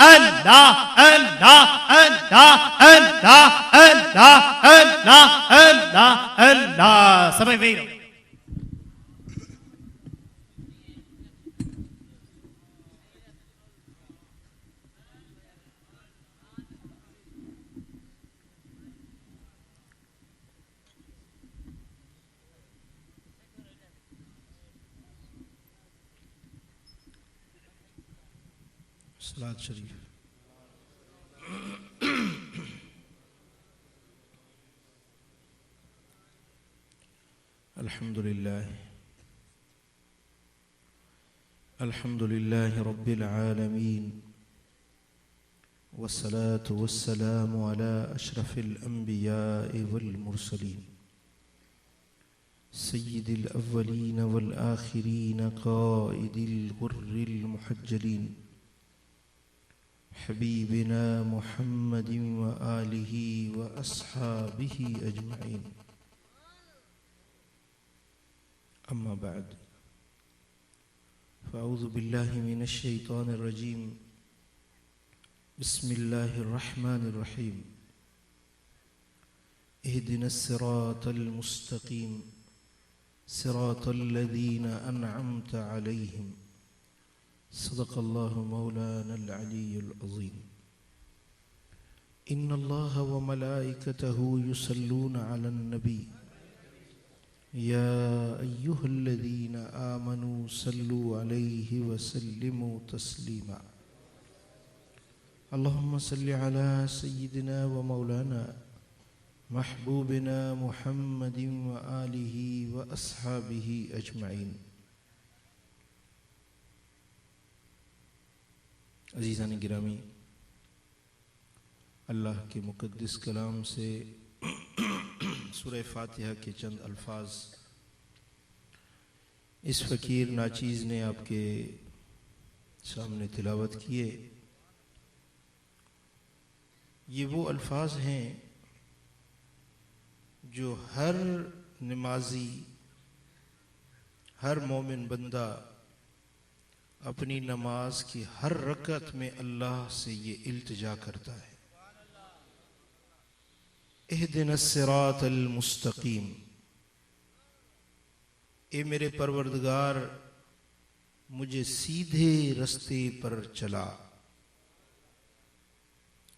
अल्लाह अल्लाह अल्लाह अल्लाह अल्लाह अल्लाह अल्लाह अल्लाह। समय वेर सलात शरीफ। अल्हम्दुलिल्लाह रब्बिल आलमीन वस्सलातु वस्सलामु अला अशरफिल अंबिया'i वल मुरसलीन सय्यिदिल अव्वलीन वल आखिरीन क़ाइदिल गुर्रिल मुहज्जलीन हबीबिना मुहम्मदिन व आलिही व अस्हाबिही अजमईन। अम्मा बाद फ़अऊज़ु बिल्लाहि मिनश शैतानिर रजीम। बिस्मिल्लाहिर रहमानिर रहीम। इहदिनस सिरातल मुस्तक़ीम सिरातल लज़ीना अनअमत अलैहिम। सदक़ल्लाहु मौलानल अलीयुल अज़ीम। इन्नल्लाह व मलाइकतहु युसल्लूना अलन नबी या अय्युहल्लज़ीना आमनू सल्लू अलैहि व सल्लिमू तस्लीमा। अल्लाहुम्मा सल्लि अला सय्यिदिना व मौलाना महबूबिना मुहम्मदिन व आलिही व अस्हाबिही अजमईन। अज़ीज़ान गिरामी, अल्लाह के मुक़द्दस कलाम से सूरह फ़ातिहा के चंद अल्फाज इस फ़कीर नाचीज़ ने आपके सामने तिलावत किए। ये वो अल्फाज हैं जो हर नमाजी, हर मोमिन बंदा अपनी नमाज की हर रकअत में अल्लाह से ये इल्तिजा करता है, इहदिनस सिरातल मुस्तक़ीम, ए मेरे परवरदिगार मुझे सीधे रास्ते पर चला,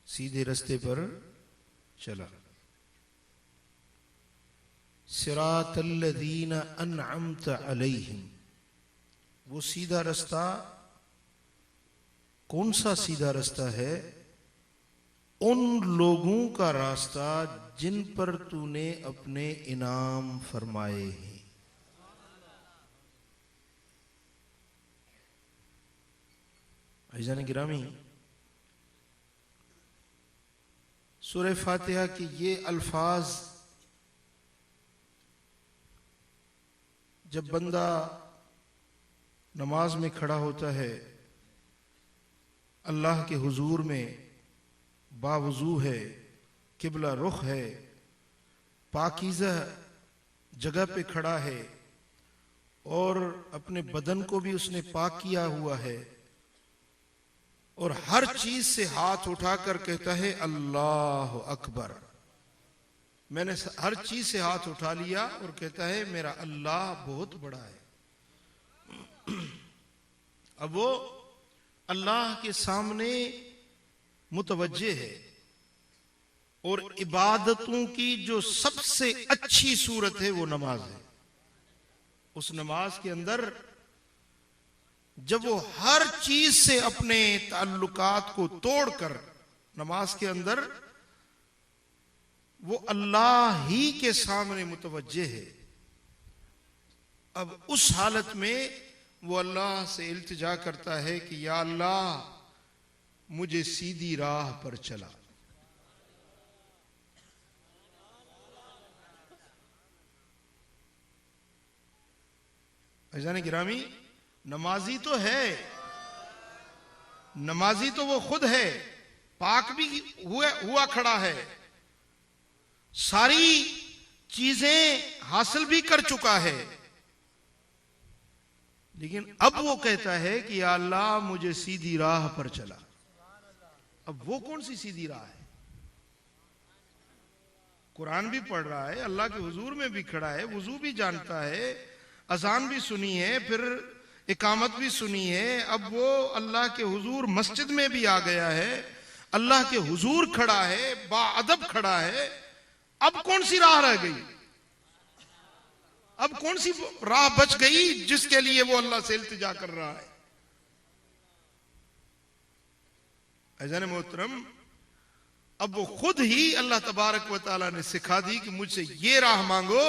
सीधे रास्ते पर चला। सिरातल लज़ीना अनअमत अलैहिम, वो सीधा रास्ता कौन सा सीधा रास्ता है? उन लोगों का रास्ता जिन पर तूने अपने इनाम फरमाए हैं। अज़ीज़ान गिरामी, सूरह फातिहा के ये अल्फाज जब बंदा नमाज में खड़ा होता है, अल्लाह के हुजूर में बावजू है, किबला रुख है, पाकीज़ा जगह पे खड़ा है और अपने बदन को भी उसने पाक किया हुआ है और हर चीज से हाथ उठाकर कहता है अल्लाह अकबर। मैंने हर चीज से हाथ उठा लिया और कहता है मेरा अल्लाह बहुत बड़ा है। अब वो अल्लाह के सामने मुतवज्जे है और इबादतों की जो सबसे अच्छी सूरत है वो नमाज है। उस नमाज के अंदर जब वो हर चीज से अपने ताल्लुकात को तोड़कर नमाज के अंदर वो अल्लाह ही के सामने मुतवज्जे है, अब उस हालत में वो अल्लाह से इल्तिजा करता है कि या अल्लाह मुझे सीधी राह पर चला। अज़ीज़ान गिरामी, नमाजी तो है, नमाजी तो वो खुद है, पाक भी हुआ खड़ा है, सारी चीजें हासिल भी कर चुका है, लेकिन अब वो कहता है कि या अल्लाह मुझे सीधी राह पर चला। अब वो कौन सी सीधी राह है? कुरान भी पढ़ रहा है, अल्लाह के हुजूर में भी खड़ा है, वुजू भी जानता है, अजान भी सुनी है, फिर इकामत भी सुनी है, अब वो अल्लाह के हुजूर मस्जिद में भी आ गया है, अल्लाह के हुजूर खड़ा है, बाअदब खड़ा है। अब कौन सी राह रह गई? अब कौन सी राह बच गई जिसके लिए वो अल्लाह से इल्तिजा कर रहा है? अज़ान मोहतरम, अब वो खुद ही अल्लाह तबारक व तआला ने सिखा दी कि मुझसे ये राह मांगो,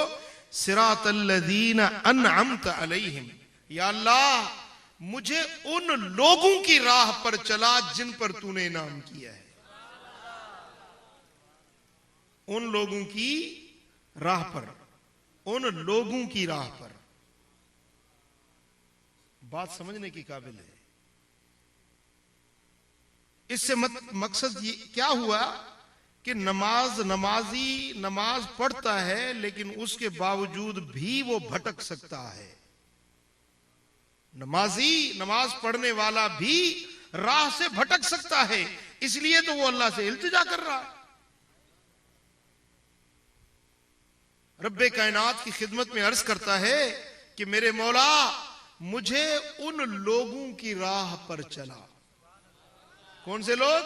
सिरातल्लज़ीना अनअमत अलैहिम, या अल्लाह मुझे उन लोगों की राह पर चला जिन पर तूने इनाम किया है। उन लोगों की राह पर, उन लोगों की राह पर। बात समझने की काबिल है। इससे मकसद ये क्या हुआ कि नमाजी नमाज पढ़ता है लेकिन उसके बावजूद भी वो भटक सकता है। नमाजी नमाज पढ़ने वाला भी राह से भटक सकता है, इसलिए तो वो अल्लाह से इल्तिजा कर रहा है। रब्बे कायनात की खिदमत में अर्ज करता है कि मेरे मौला मुझे उन लोगों की राह पर चला। कौन से लोग?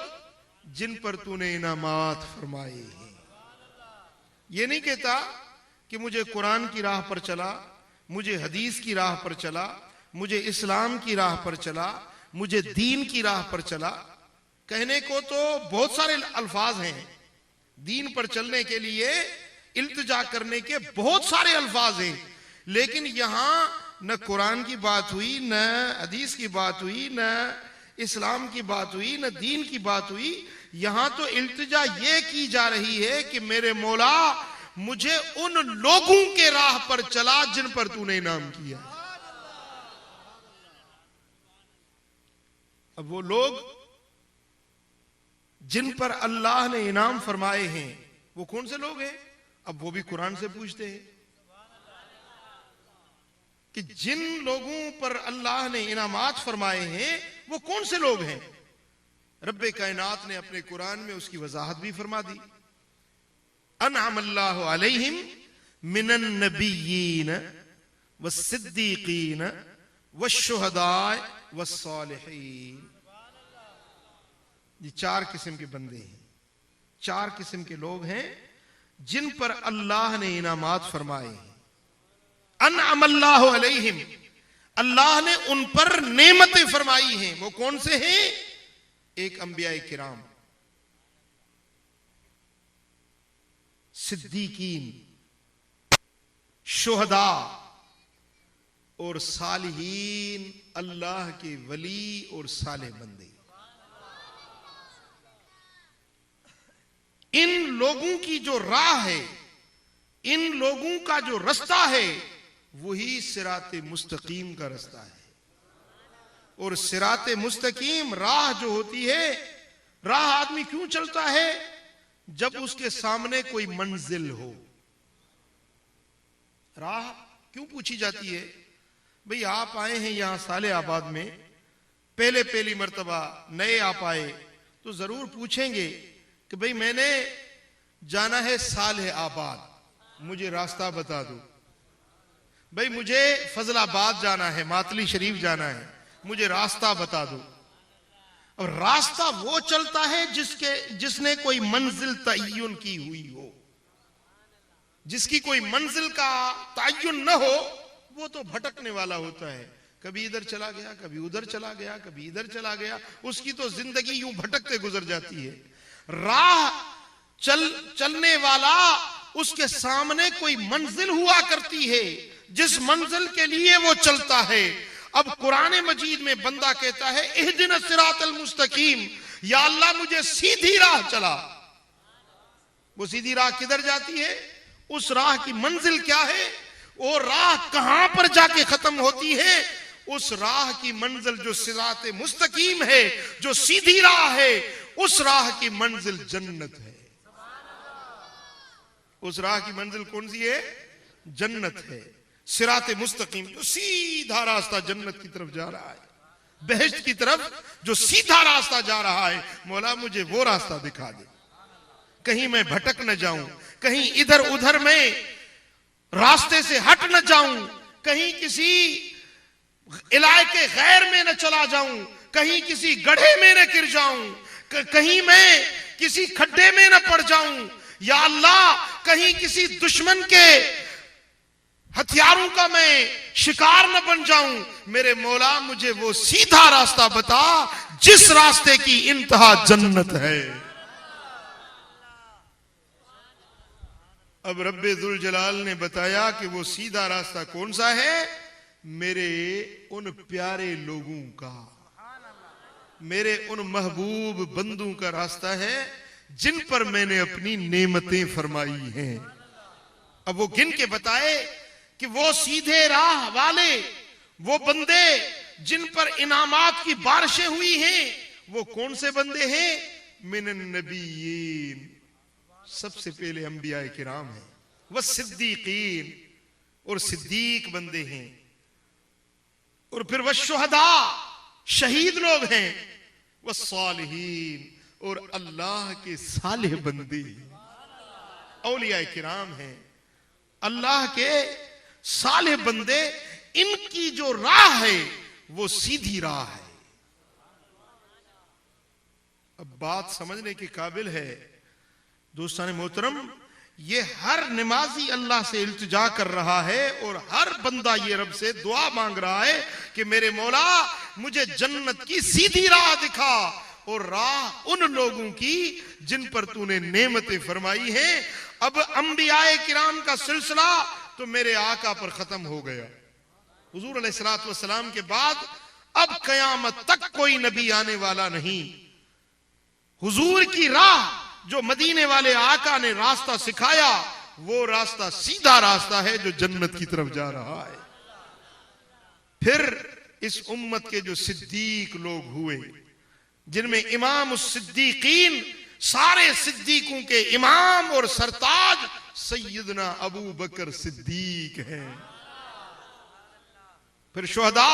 जिन पर तूने इनामात फरमाए हैं। ये नहीं कहता कि मुझे कुरान की राह पर चला, मुझे हदीस की राह पर चला, मुझे इस्लाम की राह पर चला, मुझे दीन की राह पर चला। कहने को तो बहुत सारे अल्फाज हैं, दीन पर चलने के लिए इल्तिजा करने के बहुत सारे अल्फाज हैं, लेकिन यहां न कुरान की बात हुई, न हदीस की बात हुई, न इस्लाम की बात हुई, न दीन की बात हुई। यहां तो इल्तिजा ये की जा रही है कि मेरे मौला मुझे उन लोगों के राह पर चला जिन पर तूने इनाम किया। अब वो लोग जिन पर अल्लाह ने इनाम फरमाए हैं वो कौन से लोग हैं? अब वो भी कुरान से पूछते हैं कि जिन लोगों पर अल्लाह ने इनामात फरमाए हैं वो कौन से लोग हैं? रब्बे कायनात ने अपने कुरान में उसकी वजाहत भी फरमा दी। अनअमल्लाहु अलैहिम मिनन नबिय्यीन वस्सिद्दीकीन वश्शुहदाए वस्सालिहीन। ये चार किस्म के बंदे हैं, चार किस्म के लोग हैं जिन पर अल्लाह ने इनामात फरमाए हैं। अनअमल्लाहु अलैहिम, अल्लाह ने उन पर नेमतें फरमाई हैं। वो कौन से हैं? एक अंबिया किराम, सिद्दीकीन, शुहदा और सालिहीन, अल्लाह के वली और साले बंदे। इन लोगों की जो राह है, इन लोगों का जो रास्ता है, वही सिराते मुस्तकीम का रास्ता है। और सिराते मुस्तकीम राह जो होती है, राह आदमी क्यों चलता है? जब उसके सामने कोई मंजिल हो। राह क्यों पूछी जाती है? भाई आप आए हैं यहां साले आबाद में, पहली मर्तबा नए आप आए, तो जरूर पूछेंगे कि भाई मैंने जाना है साले आबाद, मुझे रास्ता बता दो। भाई मुझे फजलाबाद जाना है, मातली शरीफ जाना है, मुझे रास्ता बता दो। और रास्ता वो चलता है जिसने कोई मंजिल तय्युन की हुई हो। जिसकी कोई मंजिल का तय्युन न हो वो तो भटकने वाला होता है, कभी इधर चला गया, कभी उधर चला गया, कभी इधर चला गया, उसकी तो जिंदगी यूं भटकते गुजर जाती है। राह चलने वाला, उसके सामने कोई मंजिल हुआ करती है, जिस मंजिल के लिए वो चलता है। अब कुरान मजीद में बंदा कहता है इहदिना सिरातल मुस्तकीम, या अल्लाह मुझे सीधी राह चला। वो सीधी राह किधर जाती है? उस राह की मंजिल क्या है? वो राह कहां पर जाके खत्म होती है? उस राह की मंजिल जो सिराते मुस्तकीम है, जो सीधी राह है, उस राह की मंजिल जन्नत है। उस राह की मंजिल कौन सी है? जन्नत है। सिराते मुस्तकीम, जो सीधा रास्ता जन्नत की तरफ जा रहा है। बहश्त की तरफ जो सीधा रास्ता जा रहा है, मौला मुझे वो रास्ता दिखा दे, कहीं मैं भटक न जाऊं, कहीं इधर उधर में रास्ते से हट न जाऊं, कहीं किसी इलाके गैर में न चला जाऊं, कहीं किसी गड्ढे में न गिर जाऊं, कहीं मैं किसी खड्डे में न पड़ जाऊं, या अल्लाह कहीं किसी दुश्मन के हथियारों का मैं शिकार न बन जाऊं। मेरे मौला मुझे वो सीधा रास्ता बता जिस रास्ते की इंतहा जन्नत है। अब रब्बे जुल जलाल ने बताया कि वो सीधा रास्ता कौन सा है, मेरे उन प्यारे लोगों का, मेरे उन महबूब बंदों का रास्ता है जिन पर मैंने अपनी नेमतें फरमाई हैं। अब वो गिन के बताए कि वो सीधे राह वाले, वो बंदे जिन पर इनामात की बारिशें हुई हैं, वो कौन से बंदे हैं? मिनन नबीयीन, सबसे पहले अंबिया किराम हैं, वह सिद्दीकीन, और सिद्दीक बंदे हैं, और फिर वह शुहदा, शहीद लोग हैं, वह सालिहीन, और अल्लाह के सालेह बंदे, औलिया किराम हैं, अल्लाह के सालेह बंदे। इनकी जो राह है वो सीधी राह है। अब बात समझने के काबिल है दोस्तान मोहतरम, ये हर नमाजी अल्लाह से इल्तिजा कर रहा है और हर बंदा ये रब से दुआ मांग रहा है कि मेरे मौला मुझे जन्नत की सीधी राह दिखा, और राह उन लोगों की जिन पर तूने नेमतें फरमाई हैं। अब अंबियाए किराम का सिलसिला तो मेरे आका पर खत्म हो गया। हुजूर अलैहिस्सलातु वस्सलाम के बाद अब कयामत तक कोई नबी आने वाला नहीं। हुजूर की राह जो मदीने वाले आका ने रास्ता सिखाया, वो रास्ता सीधा रास्ता है जो जन्नत की तरफ जा रहा है। फिर इस उम्मत के जो सिद्दीक लोग हुए, जिनमें इमाम उस सिद्दीकीन, सारे सिद्दीकों के इमाम और सरताज सैयदना अबू बकर सिद्दीक हैं। फिर शुहदा,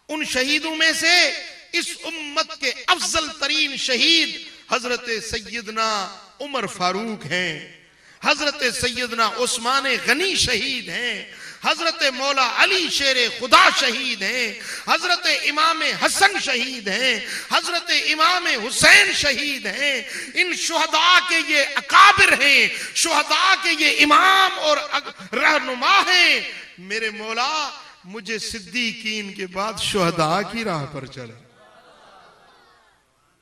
उन शहीदों में से इस उम्मत के अफजल तरीन शहीद हजरत सैयदना उमर फारूक हैं, हजरत सैयदना उस्मान गनी शहीद हैं, हजरत मौला अली शेरे खुदा शहीद हैं, हजरत इमाम हसन शहीद हैं, हजरत इमाम हुसैन शहीद हैं। इन शुहदा के ये अकाबिर हैं, शुहदा के ये इमाम और रहनुमा हैं। मेरे मौला मुझे सिद्दीकीन के बाद शुहदा की राह पर चला,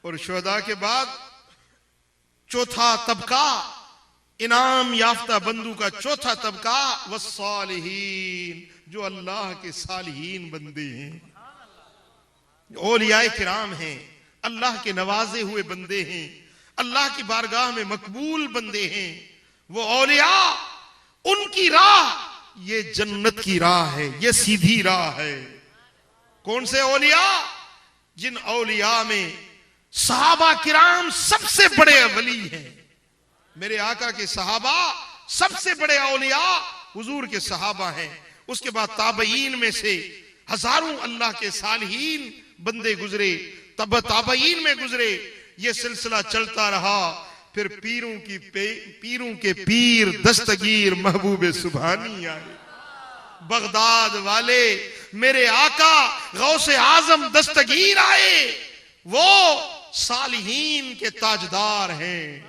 और शुहदा के बाद चौथा तबका, इनाम याफ्ता बंदू का चौथा तबका, वस्सालिहीन, जो अल्लाह के सालिहीन बंदे हैं, औलियाए किराम हैं, अल्लाह के नवाजे हुए बंदे हैं, अल्लाह की बारगाह में मकबूल बंदे हैं। वो औलिया, उनकी राह ये जन्नत की राह है, ये सीधी राह है। कौन से औलिया? जिन औलिया में सहाबा किराम सबसे बड़े वली हैं। मेरे आका के सहाबा सबसे बड़े औलिया हुजूर के सहाबा हैं। उसके बाद ताबईन में से हजारों अल्लाह के सालिहीन बंदे गुजरे, तब ताबईन में गुजरे, ये सिलसिला चलता रहा। फिर पीरों के पीर दस्तगीर महबूब सुभानी आए, बगदाद वाले मेरे आका गौसे आजम दस्तगीर आए, वो सालिहीन के ताजदार हैं,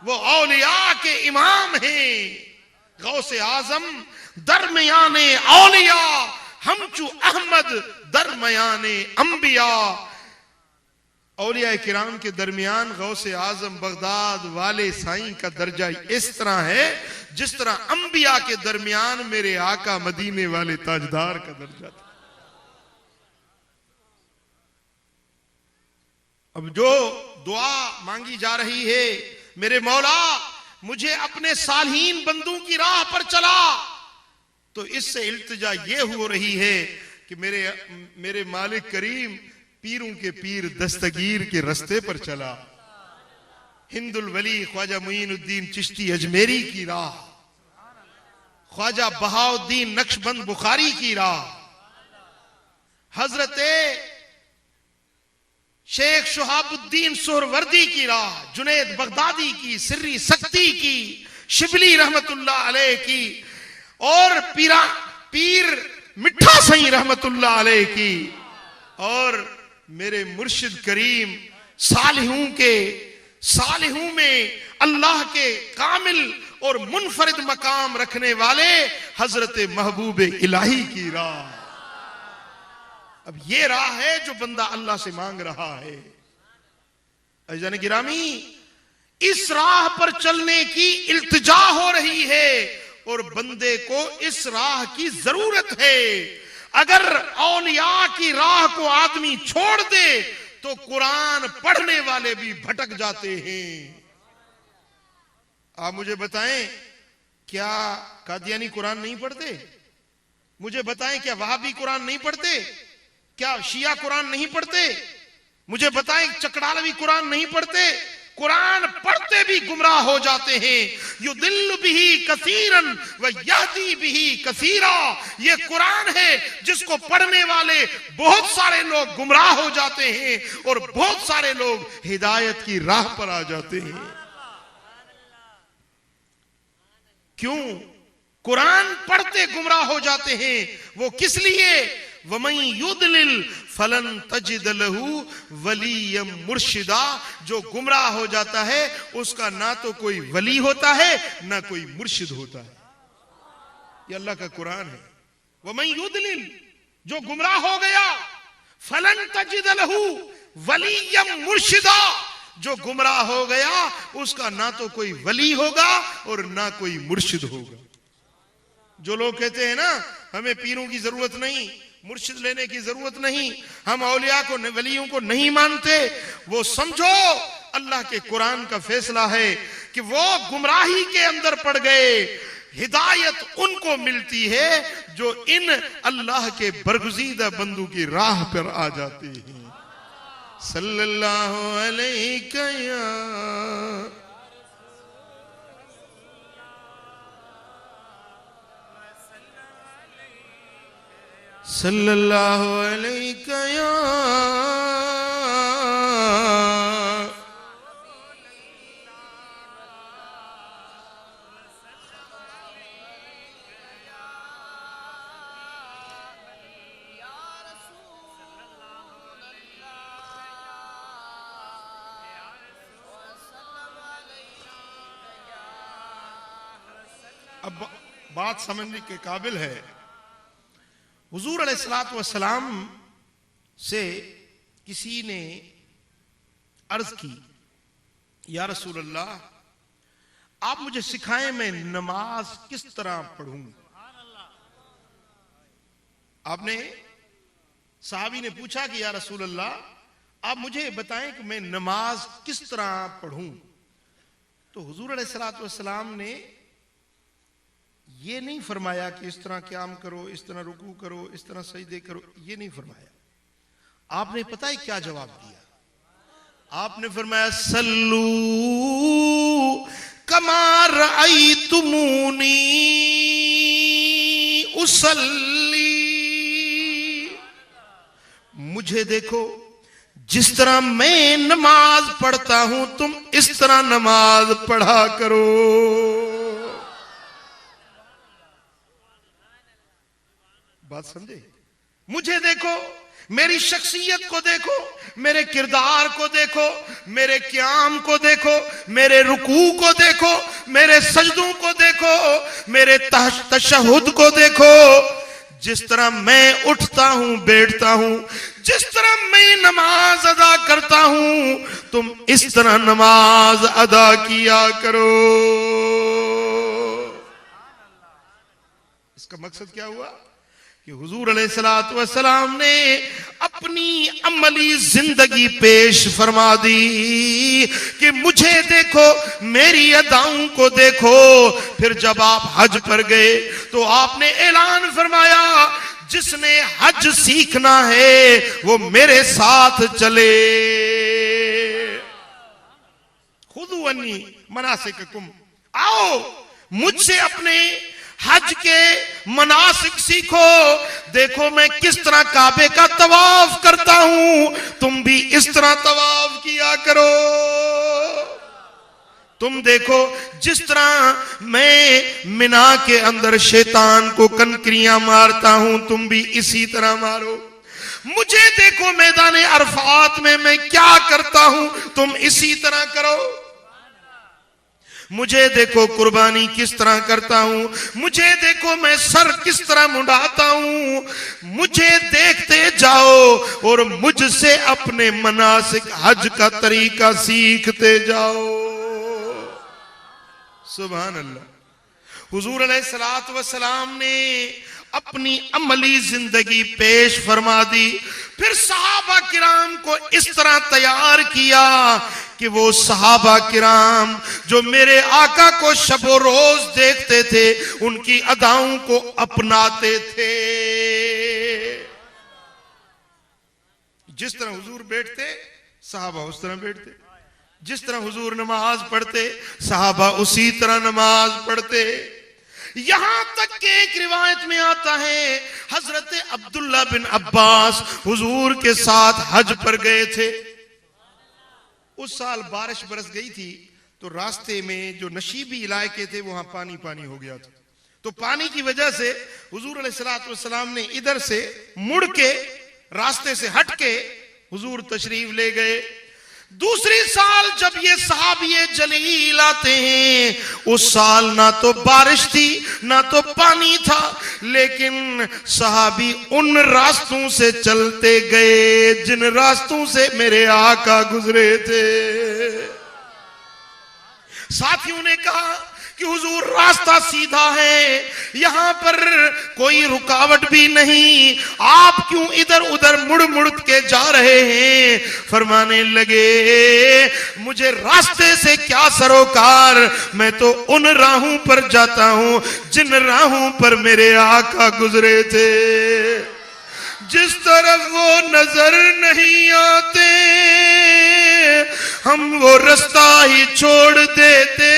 वो औलिया के इमाम हैं। गौसे आजम दरमियाने औलिया, हमचू अहमद दरमियाने अंबिया। औलिया किराम के दरमियान गौसे आजम बगदाद वाले साईं का दर्जा इस तरह है जिस तरह अंबिया के दरमियान मेरे आका मदीने वाले ताजदार का दर्जा था। अब जो दुआ मांगी जा रही है, मेरे मौला मुझे अपने सालहीन बंदों की राह पर चला, तो इससे इल्तिजा ये हो रही है कि मेरे मालिक करीम पीरों के पीर दस्तगीर के रास्ते पर चला। हिंदुल वली ख्वाजा मुईनुद्दीन चिश्ती अजमेरी की राह, ख्वाजा बहाउद्दीन नक्शबंद बुखारी की राह, हजरत शेख शुहाबुद्दीन सुहरवर्दी की राह, जुनैद बगदादी की, सिर्री सक्ती की, शिबली रहमतुल्लाह अलैह की, और पीर मिठा सई रहमतुल्लाह अलैह की, और मेरे मुर्शिद करीम सालिहूं में अल्लाह के कामिल और मुनफरिद मकाम रखने वाले हजरत महबूब इलाही की राह। अब ये राह है जो बंदा अल्लाह से मांग रहा है। अज़ीज़ान गिरामी, इस राह पर चलने की इल्तिजा हो रही है और बंदे को इस राह की जरूरत है। अगर औलिया की राह को आदमी छोड़ दे तो कुरान पढ़ने वाले भी भटक जाते हैं। आप मुझे बताएं, क्या कादियानी कुरान नहीं पढ़ते? मुझे बताएं, क्या वहाबी कुरान नहीं पढ़ते? क्या शिया कुरान नहीं पढ़ते? मुझे बताएं, चकड़ालवी कुरान नहीं पढ़ते? कुरान पढ़ते भी गुमराह हो जाते हैं। युदिल्लु बिही कसीरन व यहदी बिही कसीरा। ये कुरान है जिसको पढ़ने वाले बहुत सारे लोग गुमराह हो जाते हैं और बहुत सारे लोग हिदायत की राह पर आ जाते हैं। क्यों? कुरान पढ़ते गुमराह हो जाते हैं। वो किस लिए? वमन युदलिल फलन तजिद लहू वलियम मुर्शिदा। जो गुमराह हो जाता है उसका ना तो कोई वली होता है ना कोई मुर्शिद होता है। ये अल्लाह का कुरान है। वमन युदलिल, जो गुमराह हो गया, फलन तजिद लहू वलियम मुर्शिदा, जो गुमराह हो गया उसका ना तो कोई वली होगा और ना कोई मुर्शिद होगा। जो लोग कहते हैं ना हमें पीरों की जरूरत नहीं, मुर्शिद लेने की जरूरत नहीं, हम औलिया को वलियों को नहीं मानते, वो समझो अल्लाह के कुरान का फैसला है कि वो गुमराही के अंदर पड़ गए। हिदायत उनको मिलती है जो इन अल्लाह के बरगुज़ीदा बंदू की राह पर आ जाते हैं। सल्लल्लाहु अलैहि सल्लल्लाहु अलैहि अब बात समझने के काबिल है। हुजूर अलैहिस्सलातु वस्सलाम से किसी ने अर्ज की, या रसूल अल्लाह, आप मुझे सिखाएं मैं नमाज किस तरह पढ़ूं। आपने साहबी ने पूछा कि या रसूल अल्लाह, आप मुझे बताएं कि मैं नमाज किस तरह पढ़ूं। तो हुजूर अलैहिस्सलातु वस्सलाम ने ये नहीं फरमाया कि इस तरह क़याम करो, इस तरह रुकू करो, इस तरह सजदे करो, ये नहीं फरमाया। आपने पता है क्या जवाब दिया? आपने फरमाया सल्लू कमा रअयतुमूनी उसल्ली। मुझे देखो जिस तरह मैं नमाज पढ़ता हूं, तुम इस तरह नमाज पढ़ा करो। बात समझे? मुझे देखो, मेरी शख्सियत को देखो, मेरे किरदार को देखो, मेरे क़याम को देखो, मेरे रुकू को देखो, मेरे सजदों को देखो, मेरे तशहुद को देखो। जिस तरह मैं उठता हूं, बैठता हूं, जिस तरह मैं नमाज अदा करता हूं, तुम इस तरह नमाज अदा किया करो। इसका मकसद क्या हुआ कि हुजूर अलैहिस्सलातु वस्सलाम ने अपनी अमली जिंदगी पेश फरमा दी कि मुझे देखो, मेरी अदाओं को देखो। फिर जब आप हज पर गए तो आपने ऐलान फरमाया, जिसने हज सीखना है वो मेरे साथ चले। खुदू अन्नी मनासिककुम, आओ मुझसे अपने हज के मनासिक सीखो। देखो मैं किस तरह काबे का तवाफ करता हूं, तुम भी इस तरह तवाफ किया करो। तुम देखो जिस तरह मैं मिना के अंदर शैतान को कनकरियां मारता हूं, तुम भी इसी तरह मारो। मुझे देखो मैदान अरफात में मैं क्या करता हूं, तुम इसी तरह करो। मुझे देखो कुर्बानी किस तरह करता हूं, मुझे देखो मैं सर किस तरह मुंडाता हूं, मुझे देखते जाओ और मुझसे अपने मनासिक हज का तरीका सीखते जाओ। सुभान अल्लाह। हुजूर अलैहिस्सलातु वस्सलाम ने अपनी अमली जिंदगी पेश फरमा दी, फिर सहाबा किराम को इस तरह तैयार किया कि वो सहाबा किराम जो मेरे आका को शबो रोज देखते थे, उनकी अदाओं को अपनाते थे। जिस तरह हुजूर बैठते सहाबा उस तरह बैठते, जिस तरह हुजूर नमाज पढ़ते सहाबा उसी तरह नमाज पढ़ते। यहां तक कि एक रिवायत में आता है हजरत अब्दुल्ला बिन अब्बास हुजूर के साथ हज पर गए थे। उस साल बारिश बरस गई थी, तो रास्ते में जो नशीबी इलाके थे वहां पानी पानी हो गया था। तो पानी की वजह से हुजूर अलैहिस्सलातु वस्सलाम ने इधर से मुड़ के रास्ते से हट के हुजूर तशरीफ ले गए। दूसरी साल जब ये सहाबिये जलील आते हैं, उस साल ना तो बारिश थी ना तो पानी था, लेकिन सहाबी उन रास्तों से चलते गए जिन रास्तों से मेरे आका गुजरे थे। साथियों ने कहा कि हुजूर रास्ता सीधा है, यहां पर कोई रुकावट भी नहीं, आप क्यों इधर उधर मुड़ मुड़ के जा रहे हैं? फरमाने लगे मुझे रास्ते से क्या सरोकार, मैं तो उन राहों पर जाता हूं जिन राहों पर मेरे आका गुजरे थे। जिस तरफ वो नजर नहीं आते हम वो रास्ता ही छोड़ देते,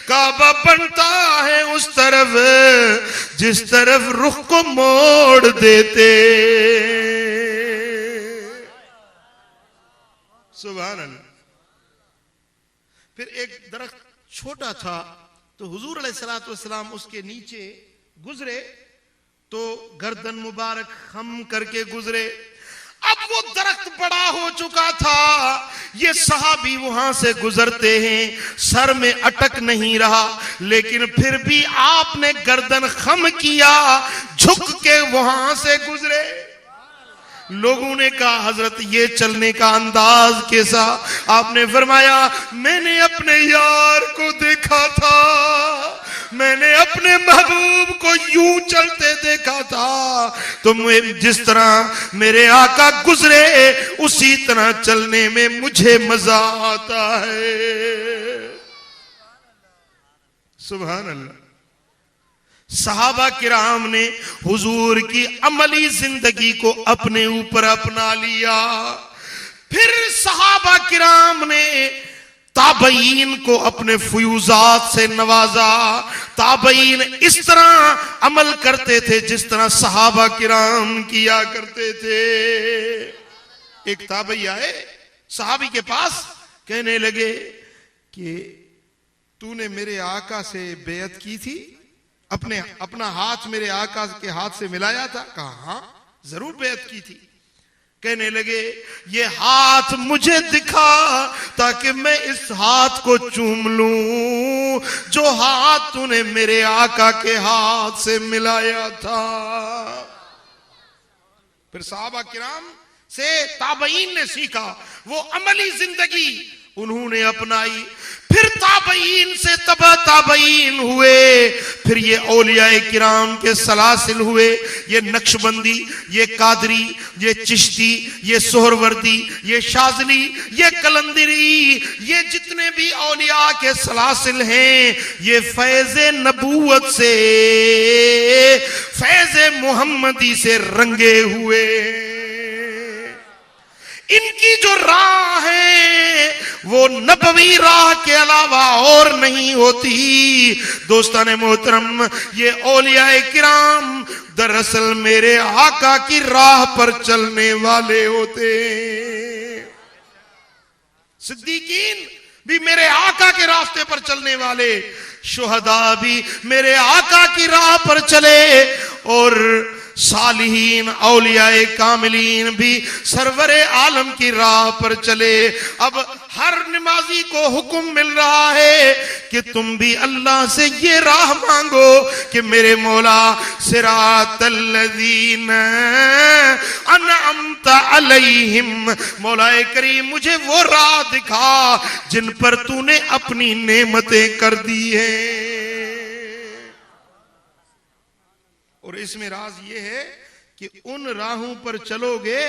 काबा बनता है उस तरफ जिस तरफ रुख को मोड़ देते। सुभान अल्लाह। फिर एक दरख्त छोटा था, तो हुजूर अलैहिस्सलातु वस्सलाम उसके नीचे गुजरे तो गर्दन मुबारक खम करके गुजरे। अब वो दरख्त बड़ा हो चुका था, ये सहाबी वहां से गुजरते हैं, सर में अटक नहीं रहा, लेकिन फिर भी आपने गर्दन खम किया, झुक के वहां से गुजरे। लोगों ने कहा हजरत ये चलने का अंदाज कैसा? आपने फरमाया मैंने अपने यार को देखा था, मैंने अपने महबूब को यूं चलते देखा था, तो जिस तरह मेरे आका गुजरे उसी तरह चलने में मुझे मजा आता है। सुभान अल्लाह। सहाबा किराम ने हुजूर की अमली जिंदगी को अपने ऊपर अपना लिया। फिर सहाबा किराम ने ताबईन को अपने फयूजात से नवाजा। ताबईन इस तरह अमल करते थे जिस तरह सहाबा किराम किया करते थे। एक ताबई आए सहाबी के पास, कहने लगे कि तूने मेरे आका से बेअत की थी, अपना हाथ मेरे आका के हाथ से मिलाया था? कहा हाँ जरूर बेअत की थी। कहने लगे ये हाथ मुझे दिखा ताकि मैं इस हाथ को चूम लूं जो हाथ तूने मेरे आका के हाथ से मिलाया था। फिर सहाबा किराम से ताबईन ने सीखा, वो अमली जिंदगी उन्होंने अपनाई। फिर ताबईन से तबा ताबईन हुए, फिर ये औलियाए किराम के सलासिल हुए, ये नक्शबंदी, ये कादरी, ये चिश्ती, ये सोहरवर्दी, ये शाजली, ये कलंदरी, ये जितने भी औलिया के सलासिल हैं, ये फैज़े नबूवत से, फैज़े मोहम्मदी से रंगे हुए। इनकी जो राह है वो नबवी राह के अलावा और नहीं होती। दोस्तान मोहतरम, ये औलियाए किराम दरअसल मेरे आका की राह पर चलने वाले होते। सिद्दीकीन भी मेरे आका के रास्ते पर चलने वाले, शुहदा भी मेरे आका की राह पर चले, और सालिहीन औलियाए कामिलीन भी सरवरे आलम की राह पर चले। अब हर नमाजी को हुक्म मिल रहा है कि तुम भी अल्लाह से ये राह मांगो कि मेरे मौला सिरातल्लज़ीन अनअमत अलैहिम, मौलाए करीम मुझे वो राह दिखा जिन पर तूने अपनी नेमतें कर दी है। और इसमें राज ये है कि उन राहों पर चलोगे,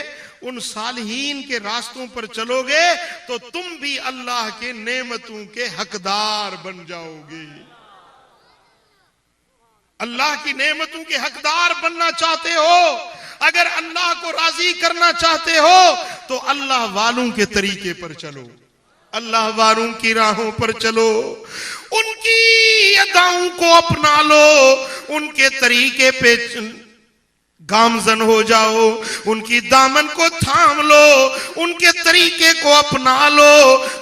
उन सालिहीन के रास्तों पर चलोगे तो तुम भी अल्लाह के नेमतों के हकदार बन जाओगे। अल्लाह की नेमतों के हकदार बनना चाहते हो, अगर अल्लाह को राजी करना चाहते हो तो अल्लाह वालों के तरीके पर चलो, अल्लाह वालों की राहों पर चलो, उनकी अदाओं को अपना लो, उनके तरीके पे गामजन हो जाओ, उनकी दामन को थाम लो, उनके तरीके को अपना लो।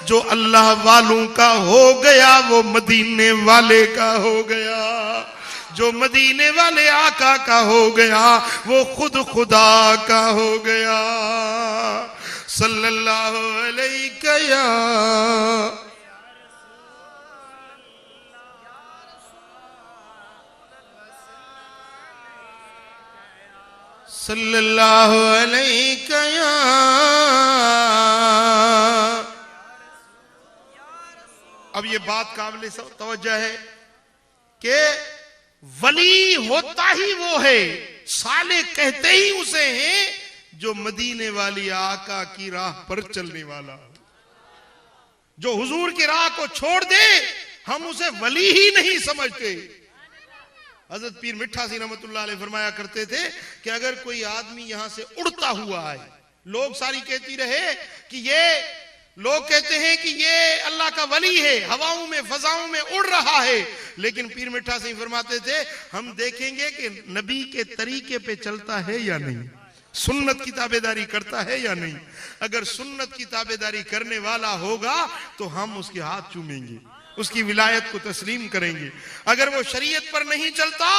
जो अल्लाह वालों का हो गया वो मदीने वाले का हो गया, जो मदीने वाले आका का हो गया वो खुद खुदा का हो गया। सल्लल्लाहु अलैहि सल्लल्लाहु अलैहि। अब ये बात काबिल तवज्जो है कि वली होता ही वो है, साले कहते ही उसे हैं जो मदीने वाली आका की राह पर चलने वाला हो। जो हुजूर की राह को छोड़ दे हम उसे वली ही नहीं समझते। हजरत पीर मिठा सिंह रहमतुल्लाह अलैह फरमाया करते थे कि अगर कोई आदमी यहां से उड़ता हुआ आए, लोग सारी कहती रहे कि ये लोग कहते हैं कि ये अल्लाह का वली है, हवाओं में फजाओं में उड़ रहा है, लेकिन पीर मिठा सिंह फरमाते थे हम देखेंगे कि नबी के तरीके पे चलता है या नहीं, सुन्नत की ताबेदारी करता है या नहीं। अगर सुन्नत की ताबेदारी करने वाला होगा तो हम उसके हाथ चूमेंगे, उसकी विलायत को तस्लीम करेंगे। अगर वो शरीयत पर नहीं चलता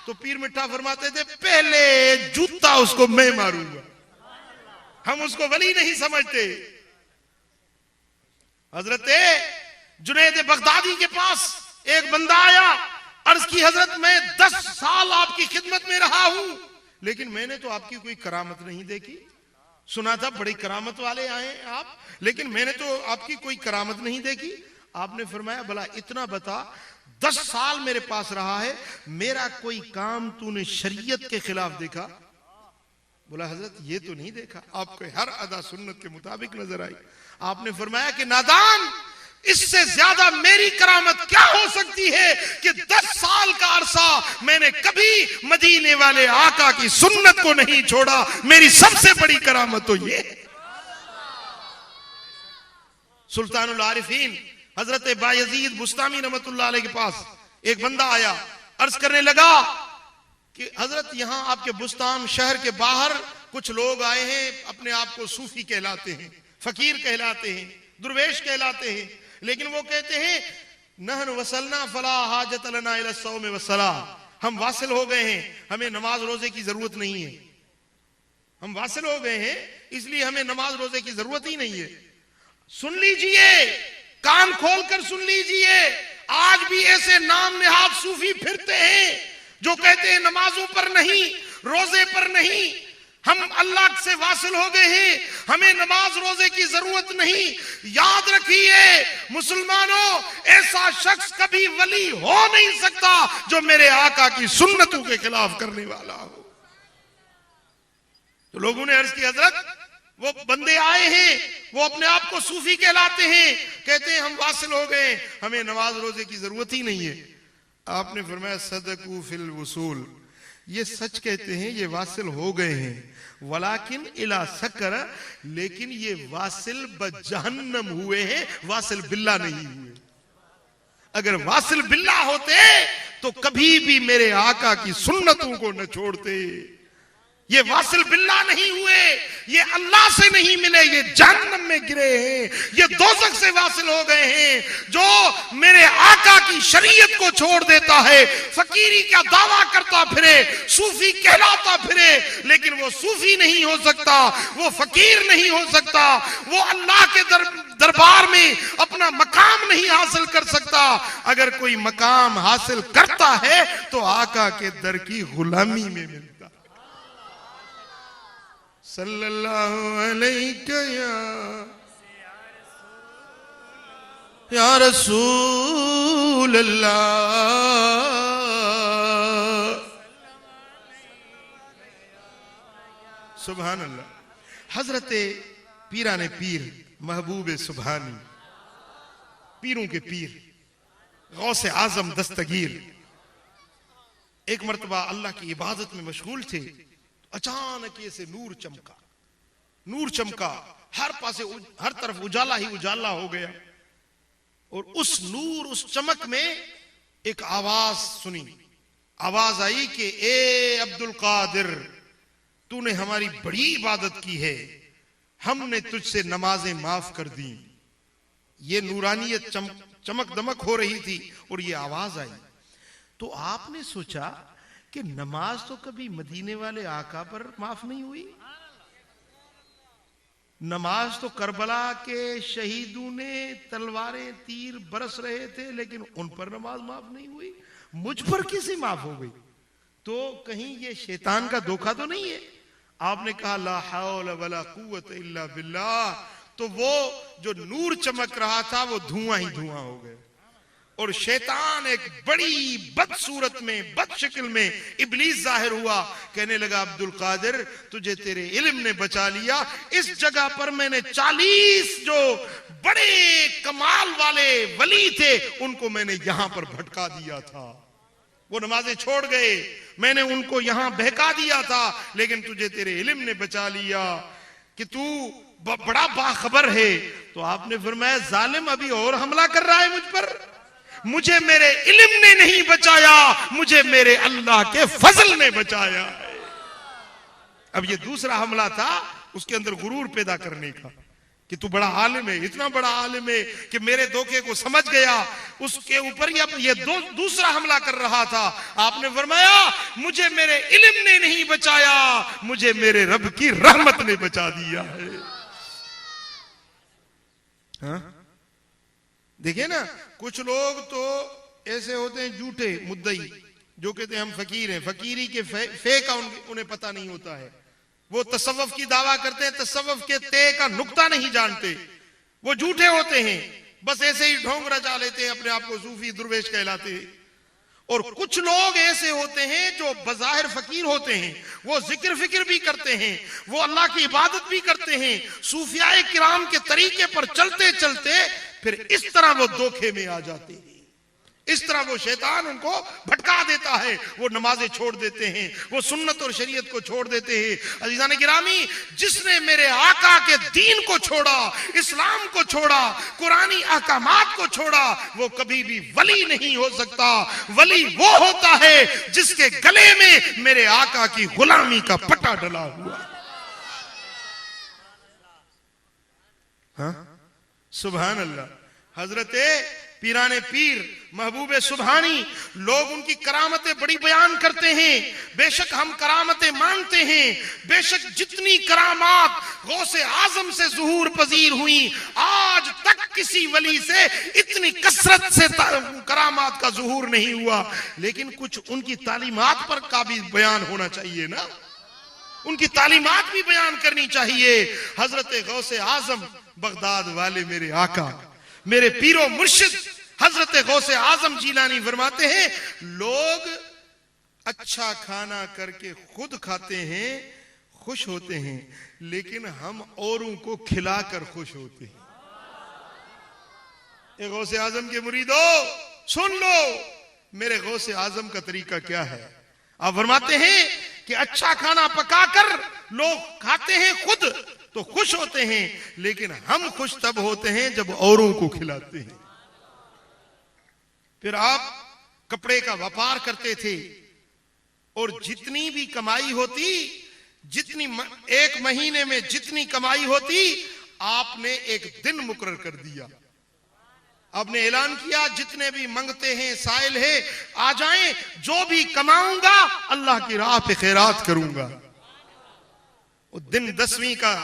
तो पीर मिठा फरमाते थे पहले जूता उसको मैं मारूंगा, हम उसको वली नहीं समझते। हजरत जुनैद बगदादी के पास एक बंदा आया, अर्ज की हजरत मैं 10 साल आपकी खिदमत में रहा हूं लेकिन मैंने तो आपकी कोई करामत नहीं देखी। सुना था बड़ी करामत वाले आए आप, लेकिन मैंने तो आपकी कोई करामत नहीं देखी। आपने फरमाया भला इतना बता, 10 साल मेरे पास रहा है, मेरा कोई काम तूने शरीयत के खिलाफ देखा? बोला हजरत ये तो नहीं देखा, आपको हर अदा सुन्नत के मुताबिक नजर आई। आपने फरमाया कि नादान, इससे ज्यादा मेरी करामत क्या हो सकती है कि 10 साल का अरसा मैंने कभी मदीने वाले आका की सुन्नत को नहीं छोड़ा। मेरी सबसे बड़ी करामत तो ये। सुल्तानुल आरिफीन हजरत बायजीद बुस्तामी रहमतुल्लाह अलैह के पास एक बंदा आया, अर्ज करने लगा कि हजरत यहां आपके बुस्तान शहर के बाहर कुछ लोग आए हैं, अपने आप को सूफी कहलाते हैं, फकीर कहलाते हैं, दुर्वेश कहलाते हैं, लेकिन वो कहते हैं नहन वसलना फला हाजत लना इला सौम वसला, हम वासिल हो गए हैं, हमें नमाज रोजे की जरूरत नहीं है। हम वासिल हो गए हैं इसलिए हमें नमाज रोजे की जरूरत ही नहीं है। सुन लीजिए, कान खोलकर सुन लीजिए, आज भी ऐसे नाम नेहाद सूफी फिरते हैं जो कहते हैं नमाजों पर नहीं, रोजे पर नहीं, हम अल्लाह से वासिल हो गए हैं, हमें नमाज रोजे की जरूरत नहीं। याद रखिए मुसलमानों, ऐसा शख्स कभी वली हो नहीं सकता जो मेरे आका की सुन्नतों के खिलाफ करने वाला हो। तो लोगों ने अर्ज की हजरत वो बंदे आए हैं, वो अपने आप को सूफी कहलाते हैं, कहते हैं हम वासिल हो गए, हमें नमाज रोजे की जरूरत ही नहीं है। आपने फरमाया सदकू फिल वसूल, ये सच कहते हैं, ये वासिल हो गए हैं। वलाकिन इला सकर, लेकिन ये वासिल बजहन्नम हुए हैं, वासिल बिल्ला नहीं हुए। अगर वासिल बिल्ला होते तो कभी भी मेरे आका की सुन्नतों को न छोड़ते। ये वासिल बिल्ला नहीं हुए, ये अल्लाह से नहीं मिले, ये जहन्नम में गिरे हैं, ये दोज़ख से वासिल हो गए हैं। जो मेरे आका की शरीयत को छोड़ देता है, फकीरी का दावा करता फिरे, सूफी कहलाता फिरे, लेकिन वो सूफी नहीं हो सकता, वो फकीर नहीं हो सकता, वो अल्लाह के दरबार में अपना मकाम नहीं हासिल कर सकता। अगर कोई मकाम हासिल करता है तो आका के दर की गुलामी में मिलता। सल्लल्लाहु अलैहि या रसूल अल्लाह। सुभान अल्लाह। हजरत पीराने पीर महबूब सुभानी, पीरों के पीर, गौसे आजम दस्तगीर, एक मर्तबा अल्लाह की इबादत में मशगूल थे। अचानक ऐसे नूर चमका, नूर चमका, हर पासे हर तरफ उजाला ही उजाला हो गया। और उस नूर, उस चमक में एक आवाज सुनी। आवाज आई कि ए अब्दुल कादिर, तूने हमारी बड़ी इबादत की है, हमने तुझसे नमाजें माफ कर दी। ये नूरानियत चमक दमक हो रही थी और ये आवाज आई। तो आपने सोचा कि नमाज तो कभी मदीने वाले आका पर माफ नहीं हुई, नमाज तो करबला के शहीदों ने तलवारें तीर बरस रहे थे, लेकिन उन पर नमाज माफ नहीं हुई, मुझ पर किसी माफ हो गई। तो कहीं ये शैतान का धोखा तो नहीं है? आपने कहा ला हौल वला कुव्वत इल्ला बिल्लाह। तो वो जो नूर चमक रहा था वो धुआं ही धुआं हो गया। और शैतान एक बड़ी बदसूरत में, बदशक्ल में इब्लीस जाहिर हुआ। कहने लगा अब्दुल कादिर, तुझे तेरे इल्म ने बचा लिया। इस जगह पर मैंने 40 जो बड़े कमाल वाले वली थे उनको मैंने यहां पर भटका दिया था। वो नमाजें छोड़ गए, मैंने उनको यहां बहका दिया था, लेकिन तुझे तेरे इल्म ने बचा लिया कि तू बड़ा बाखबर है। तो आपने फरमाया जालिम अभी और हमला कर रहा है मुझ पर। मुझे मेरे इल्म ने नहीं बचाया, मुझे मेरे अल्लाह के फजल ने बचाया है। अब ये दूसरा हमला था उसके अंदर गुरूर पैदा करने का कि तू बड़ा आलिम है, इतना बड़ा आलिम है कि मेरे धोखे को समझ गया। उसके ऊपर ये दूसरा हमला कर रहा था। आपने फरमाया मुझे मेरे इल्म ने नहीं बचाया, मुझे मेरे रब की रहमत ने बचा दिया है। हाँ? देखिए ना, कुछ लोग तो ऐसे होते हैं झूठे मुद्दई, जो कहते हैं हम फकीर हैं, फकीरी के फे का उन्हें पता नहीं होता है। वो तसव्वुफ की दावा करते हैं, तसव्वुफ के ते का नुक्ता नहीं जानते, वो झूठे होते हैं, बस ऐसे ही ढोंग रचा लेते हैं, अपने आप को सूफी दुर्वेश कहलाते हैं। और कुछ लोग ऐसे होते हैं जो बज़ाहिर फकीर होते हैं, वो जिक्र फिक्र भी करते हैं, वो अल्लाह की इबादत भी करते हैं, सूफियाए किराम के तरीके पर चलते चलते फिर इस तरह वो धोखे में आ जाते हैं। इस तरह वो शैतान उनको भटका देता है, वो नमाजें छोड़ देते हैं, वो सुन्नत और शरीयत को छोड़ देते हैं। अज़ीज़ान गिरामी, जिसने मेरे आका के दीन को छोड़ा, इस्लाम को छोड़ा, कुरानी अहकामात को छोड़ा, वो कभी भी वली नहीं हो सकता। वली वो होता है जिसके गले में मेरे आका की गुलामी का पट्टा डला हुआ। हाँ, सुभान अल्लाह। हजरते पीराने पीर महबूबे सुभानी, लोग उनकी करामतें बड़ी बयान करते हैं। बेशक हम करामतें मानते हैं, बेशक जितनी करामात गौसे आजम से ज़ुहूर पजीर हुई, आज तक किसी वली से इतनी कसरत से करामात का ज़ुहूर नहीं हुआ। लेकिन कुछ उनकी तालीमात पर का भी बयान होना चाहिए ना, उनकी तालीमात भी बयान करनी चाहिए। हजरत गौसे आजम बगदाद वाले मेरे आका, मेरे पीरो मुर्शिद हजरत गौसे आजम जीलानी फरमाते हैं, लोग अच्छा खाना करके खुद खाते हैं, खुश होते हैं, लेकिन हम औरों को खिलाकर खुश होते हैं। ए गौसे आजम के मुरीदो सुन लो, मेरे गौसे आजम का तरीका क्या है। आप फरमाते हैं कि अच्छा खाना पकाकर लोग खाते हैं खुद तो खुश होते हैं, लेकिन हम खुश तब होते हैं जब औरों को खिलाते हैं। फिर आप कपड़े का व्यापार करते थे और जितनी भी कमाई होती, जितनी एक महीने में जितनी कमाई होती, आपने एक दिन मुकर्रर कर दिया। आपने ऐलान किया जितने भी मंगते हैं साइल है आ जाएं, जो भी कमाऊंगा अल्लाह की राह पे खैरात करूंगा। वो दिन 10वीं का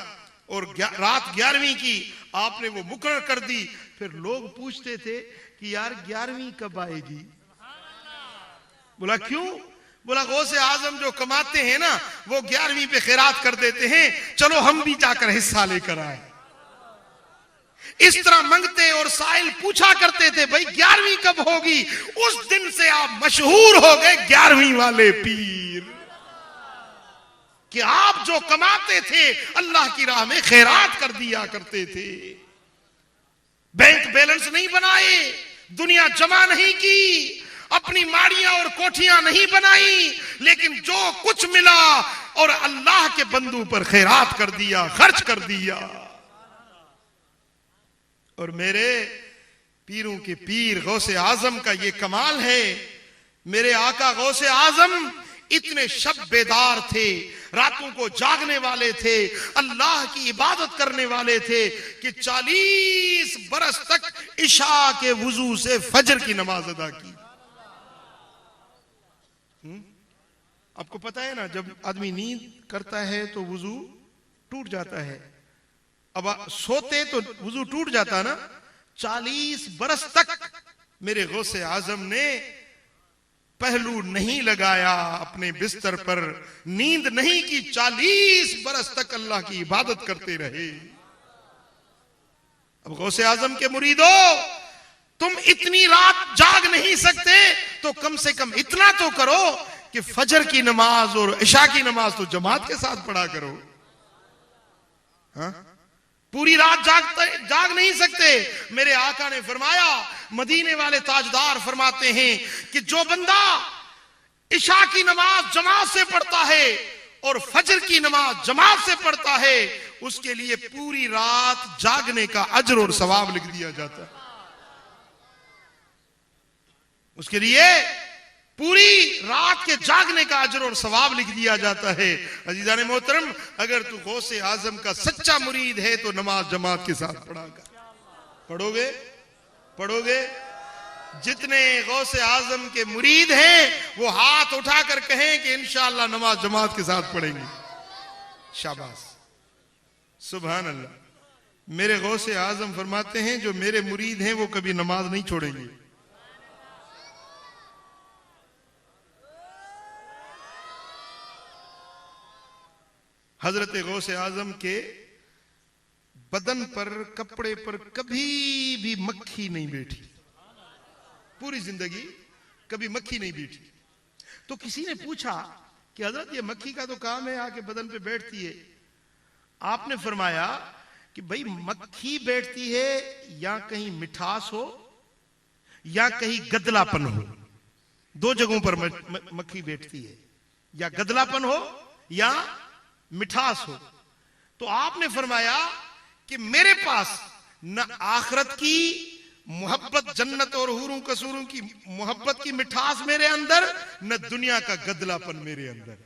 और रात 11वीं की आपने वो मुकर्रर कर दी। फिर लोग पूछते थे कि यार 11वीं कब आएगी? बोला क्यों? बोला गौसे आजम जो कमाते हैं ना वो 11वीं पे खैरात कर देते हैं, चलो हम भी जाकर हिस्सा लेकर आए। इस तरह मंगते और साइल पूछा करते थे भाई 11वीं कब होगी। उस दिन से आप मशहूर हो गए 11वीं वाले पीर, कि आप जो कमाते थे अल्लाह की राह में खैरात कर दिया करते थे। बैंक बैलेंस नहीं बनाए, दुनिया जमा नहीं की, अपनी माड़ियां और कोठियां नहीं बनाई, लेकिन जो कुछ मिला और अल्लाह के बंदू पर खैरात कर दिया, खर्च कर दिया। और मेरे पीरों के पीर गौसे आजम का ये कमाल है। मेरे आका गौसे आजम इतने शब बेदार थे, रातों को जागने वाले थे, अल्लाह की इबादत करने वाले थे कि 40 बरस तक इशा के वुजू से फजर की नमाज अदा की। आपको पता है ना, जब आदमी नींद करता है तो वुजू टूट जाता है। अब सोते तो वुजू टूट जाता ना। 40 बरस तक मेरे गौसे आजम ने पहलू नहीं लगाया अपने बिस्तर पर, नींद नहीं की, 40 बरस तक अल्लाह की इबादत करते रहे। अब गौसे आजम के मुरीदो, तुम इतनी रात जाग नहीं सकते तो कम से कम इतना तो करो कि फजर की नमाज और इशा की नमाज तो जमात के साथ पढ़ा करो। हाँ? पूरी रात जाग नहीं सकते। मेरे आका ने फरमाया, मदीने वाले ताजदार फरमाते हैं कि जो बंदा इशा की नमाज जमात से पढ़ता है और फजर की नमाज जमात से पढ़ता है, उसके लिए पूरी रात जागने का अजर और सवाब लिख दिया जाता है। उसके लिए पूरी रात के जागने का अजर और सवाब लिख दिया जाता है। अजीजान मोहतरम, अगर तू गौसे आजम का सच्चा मुरीद है तो नमाज जमात के साथ पढ़ोगे? पढ़ोगे? जितने गौसे आजम के मुरीद हैं वो हाथ उठाकर कहें कि इंशाअल्लाह नमाज जमात के साथ पढ़ेंगे। शाबाश, सुभान अल्लाह। मेरे गौसे आजम फरमाते हैं जो मेरे मुरीद हैं वो कभी नमाज नहीं छोड़ेंगे। हजरत गौसे आजम के बदन पर, कपड़े पर कभी भी मक्खी नहीं बैठी, पूरी जिंदगी कभी मक्खी नहीं बैठी। तो किसी ने पूछा कि हजरत ये मक्खी का तो काम है आके बदन पे बैठती है। आपने फरमाया कि भाई मक्खी बैठती है या कहीं मिठास हो या कहीं गदलापन हो, दो जगहों पर मक्खी बैठती है, या गदलापन हो या मिठास हो। तो आपने फरमाया कि मेरे पास न आखिरत की मोहब्बत, जन्नत और हुरूं कसूरों की मोहब्बत की मिठास मेरे अंदर, न दुनिया का गदलापन मेरे अंदर।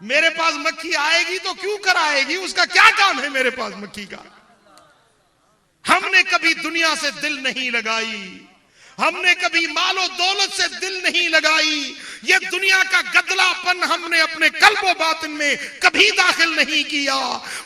मेरे पास मक्खी आएगी तो क्यों कर आएगी, उसका क्या काम है मेरे पास मक्खी का। हमने कभी दुनिया से दिल नहीं लगाई, हमने कभी मालो दौलत से दिल नहीं लगाई। ये दुनिया का गदलापन हमने अपने कल्बो बातिन में कभी दाखिल नहीं किया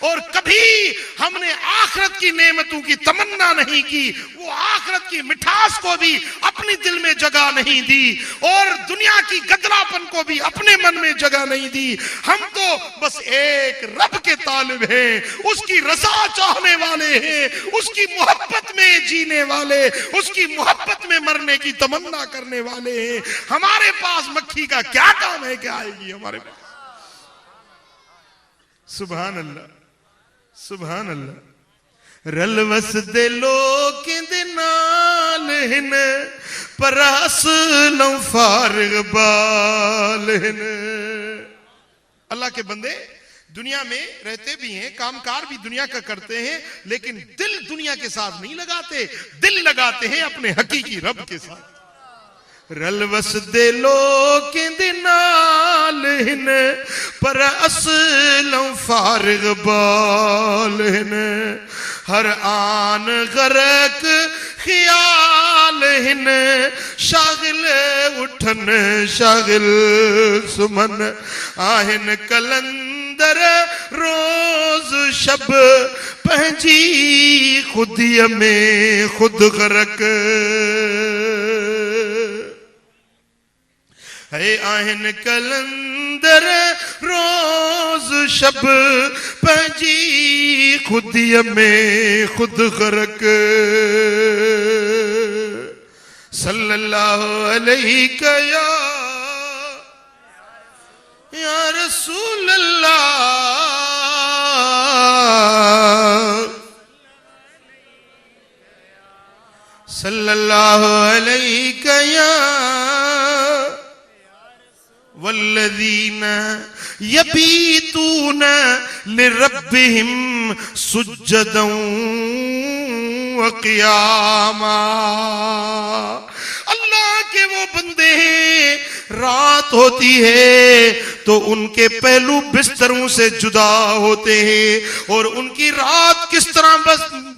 और कभी हमने आखिरत की नेमतों की तमन्ना नहीं की, वो आखिरत की मिठास को भी अपने दिल में जगह नहीं दी और दुनिया की गदलापन को भी अपने मन में जगह नहीं दी। हम तो बस एक रब के तालिब हैं, उसकी रज़ा चाहने वाले हैं, उसकी मोहब्बत में जीने वाले, उसकी मोहब्बत में मरने की तमन्ना करने वाले हैं। हमारे पास मक्खी का क्या काम है कि आएगी हमारे पास। सुभान अल्लाह, सुभान अल्लाह। रल वसदे लोकें दे नाल हिन पर असलम फारिग बालिन। अल्लाह के बंदे दुनिया में रहते भी हैं, कामकार भी दुनिया का करते हैं, लेकिन दिल दुनिया के साथ नहीं लगाते, दिल लगाते हैं अपने हकीकी रब के साथ। रल वसदे लोकें नाल हिन पर असलम फारिग बाल हिन। हर आन गरक ख्याल हिन शागिल उठन शागिल सुमन आहिन कलंदर रोज शब पंहिंजी खुदीअ में खुद गरक है। आहिन कलंदर रोज शब पंहिंजी खुदीअ में खुद गरक। सल्लल्लाहु अलैहि या रसूल अल्लाह। सल्लल्लाहु अलैहि या वल्लज़ीन यबीतून लिरब्बिहिम सुज्जदन व क़ियामा। अल्लाह के वो बंदे हैं, रात होती है तो उनके पहलू बिस्तरों से जुदा होते हैं, और उनकी रात किस तरह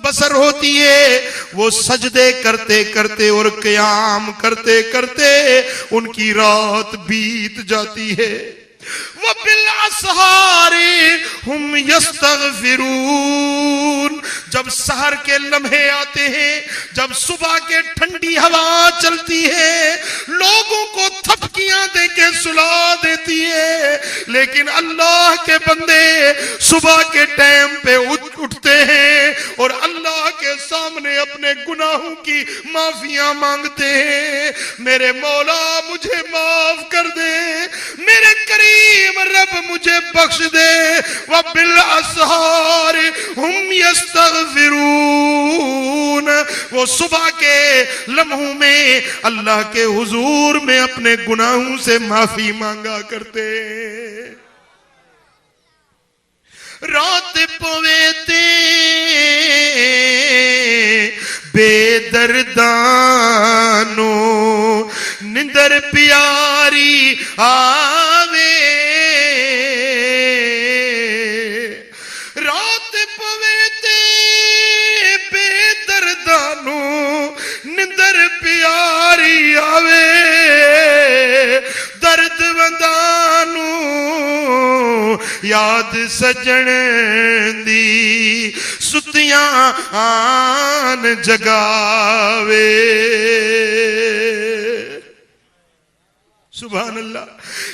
बसर होती है, वो सजदे करते करते और क़याम करते करते उनकी रात बीत जाती है। वो बिल असहारी हुम यस्तगफिरून। जब सहर के लम्हे आते हैं, जब सुबह के ठंडी हवा चलती है, लोगों को थपकियां देके सुला देती है, लेकिन अल्लाह के बंदे सुबह के टाइम पे उठते हैं और अल्लाह के सामने अपने गुनाहों की माफियां मांगते हैं। मेरे मौला मुझे माफ कर दे, मेरे करीम रब मुझे बख्श दे। व बिल असहार हुम यस्तगफिरून। वो सुबह के लम्हों में अल्लाह के हुजूर में अपने गुनाहों से माफी मांगा करते। रात पवेते बेदर्दानो निंदर प्यारी आवे। रात पवेते बेदर्दानो निंदर प्यारी आवे। दर्द वंदानू याद सजन दी सुतियां आन जगावे। सुभान अल्लाह।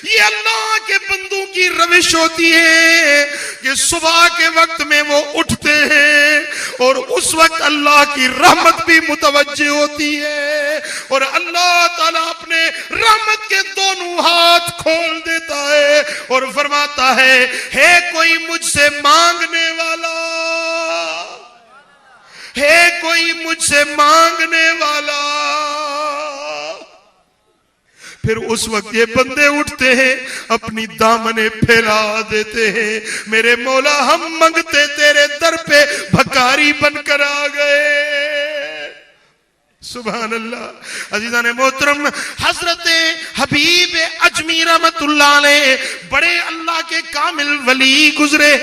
ये अल्लाह के बंदों की रविश होती है कि सुबह के वक्त में वो उठते हैं और उस वक्त अल्लाह की रहमत भी मुतवज्जे होती है, और अल्लाह ताला अपने रहमत के दोनों हाथ खोल देता है और फरमाता है कोई मुझसे मांगने वाला, है कोई मुझसे मांगने वाला। फिर उस वक्त ये बंदे उठते हैं, अपनी दामने फैला देते हैं। मेरे मौला हम मंगते तेरे दर पे भकारी बनकर आ गए। सुभान अल्लाह। अजीज़ान मोहतरम, हजरत हबीब अजमी रहमतुल्लाह अलैह बड़े अल्लाह के कामिल वली गुजरे,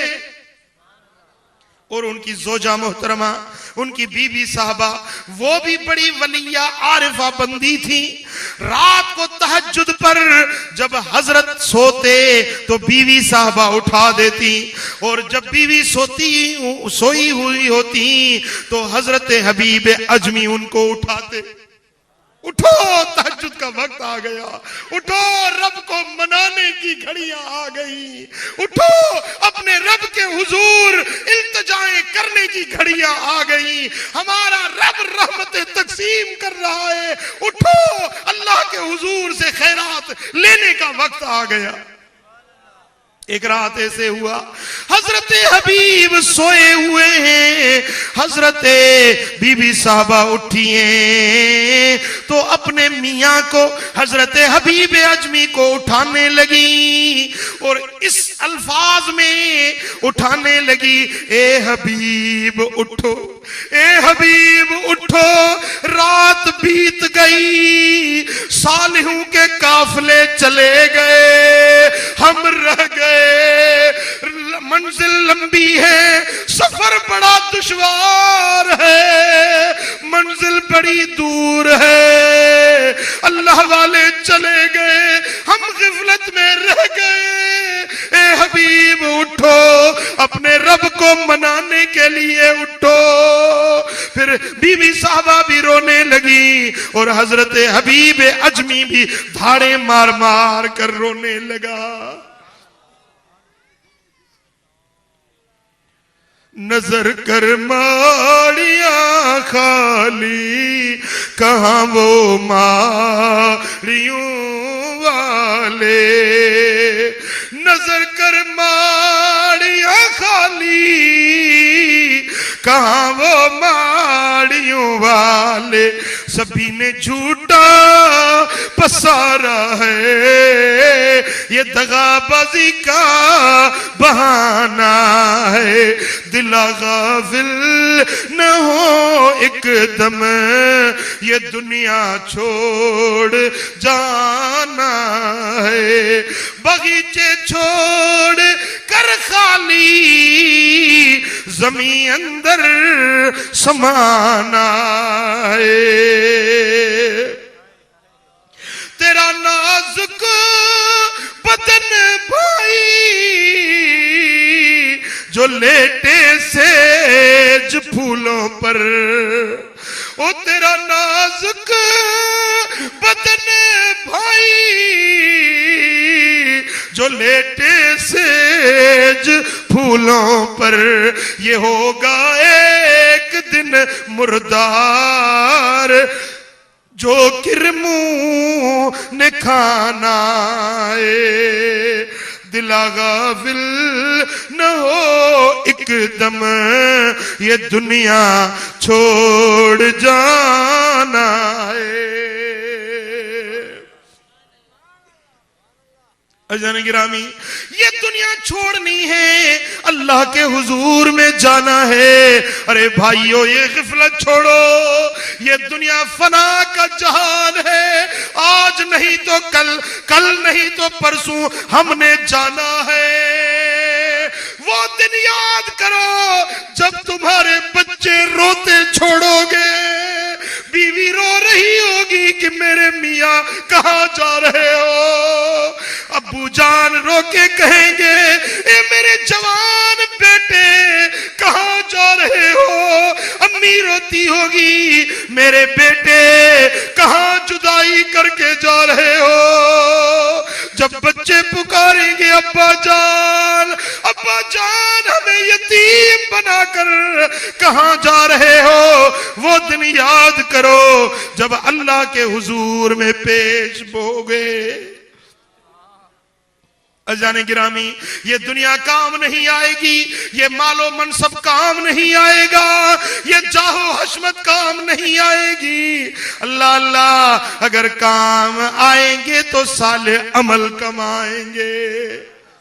और उनकी जोजा मोहतरमा, उनकी बीबी साहबा, वो भी बड़ी वलिया आरिफा बंदी थी। रात को तहज्जुद पर जब हजरत सोते तो बीवी साहबा उठा देती, और जब बीवी सोई हुई होती तो हजरत हबीब अजमी उनको उठाते। उठो, तहज्जुद का वक्त आ गया, उठो, रब को मनाने की घड़ियां आ गई, उठो, अपने रब के हुजूर इल्तिजाएं करने की घड़ियां आ गई। हमारा रब रहमतें तकसीम कर रहा है, उठो, अल्लाह के हुजूर से खैरात लेने का वक्त आ गया। एक रात ऐसे हुआ, हजरत हबीब सोए हुए हैं, हजरत बीबी साहबा उठी हैं तो अपने मियाँ को, हजरत हबीब अजमी को उठाने लगी और इस अल्फाज में उठाने लगी, ए हबीब उठो, ए हबीब उठो, रात बीत गई, सालिहों के काफिले चले गए, हम रह गए, मंजिल लंबी है, सफर बड़ा दुश्वार है, मंजिल बड़ी दूर है, अल्लाह वाले चले गए, हम गिफलत में रह गए, ए हबीब उठो, अपने रब को मनाने के लिए उठो। फिर बीबी साहबा भी रोने लगी और हजरत हबीब अजमी भी धाड़े मार मार कर रोने लगा। नजर कर माड़ियां खाली, कहां वो माड़ियों वाले, नजर कर माड़ियां खाली, कहां वो माड़ियों वाले, सभी ने झूठा पसारा है, ये दगाबाजी का बहाना है, दिला गाफिल न हो एकदम, ये दुनिया छोड़ जाना है, बगीचे छोड़ कर खाली, जमीन अंदर समाना है, तेरा नाजुक बदन भाई जो लेटे सेज फूलों पर, ओ तेरा नाजुक बदन भाई जो लेटे सेज फूलों पर, ये होगा एक दिन मुर्दार जो किरमू ने खाना है, दिला गाफिल न हो एकदम, ये दुनिया छोड़ जाना है। अज़ान गिरामी, ये दुनिया छोड़नी है, अल्लाह के हुजूर में जाना है। अरे भाइयों, ये गिफलत छोड़ो, ये दुनिया फना का जहान है, आज नहीं तो कल, कल नहीं तो परसों हमने जाना है। वो दिन याद करो जब तुम्हारे बच्चे रोते छोड़ोगे, बीवी रो रही होगी कि मेरे मियाँ कहाँ जा रहे हो, अब्बू जान रो के कहेंगे, ए मेरे जवान बेटे कहाँ जा रहे हो, अम्मी रोती होगी, मेरे बेटे कहाँ जुदाई करके जा रहे हो। जब बच्चे पुकारेंगे अब्बा जान हमें यतीम बनाकर कहाँ जा रहे हो, वो दिन याद करो जब अल्लाह के हुजूर में पेश होगे। अज़ान गिरामी, ये दुनिया काम नहीं आएगी, ये मालो मनसब काम नहीं आएगा, ये जाहो हशमत काम नहीं आएगी। अल्लाह अल्लाह अगर काम आएंगे तो साले अमल कमाएंगे।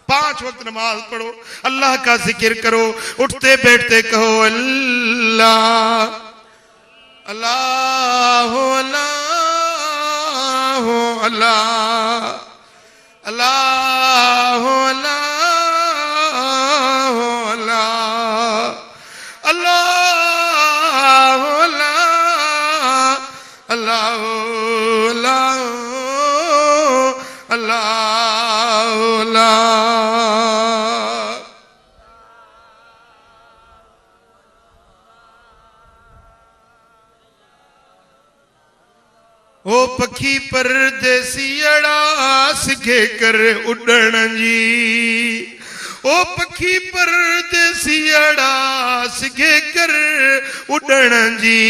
5 वक्त नमाज पढ़ो, अल्लाह का जिक्र करो, उठते बैठते कहो अल्लाह अल्लाह अल्लाह अल्लाह अल्लाह अल्लाह अल्लाह अल्लाह अल्लाह अल्लाह अल्लाह। ओ पखी परदेसी अड़ा सिखे कर उड़न जी, ओ पखी परदेसी अड़ा सिखे कर उड़न जी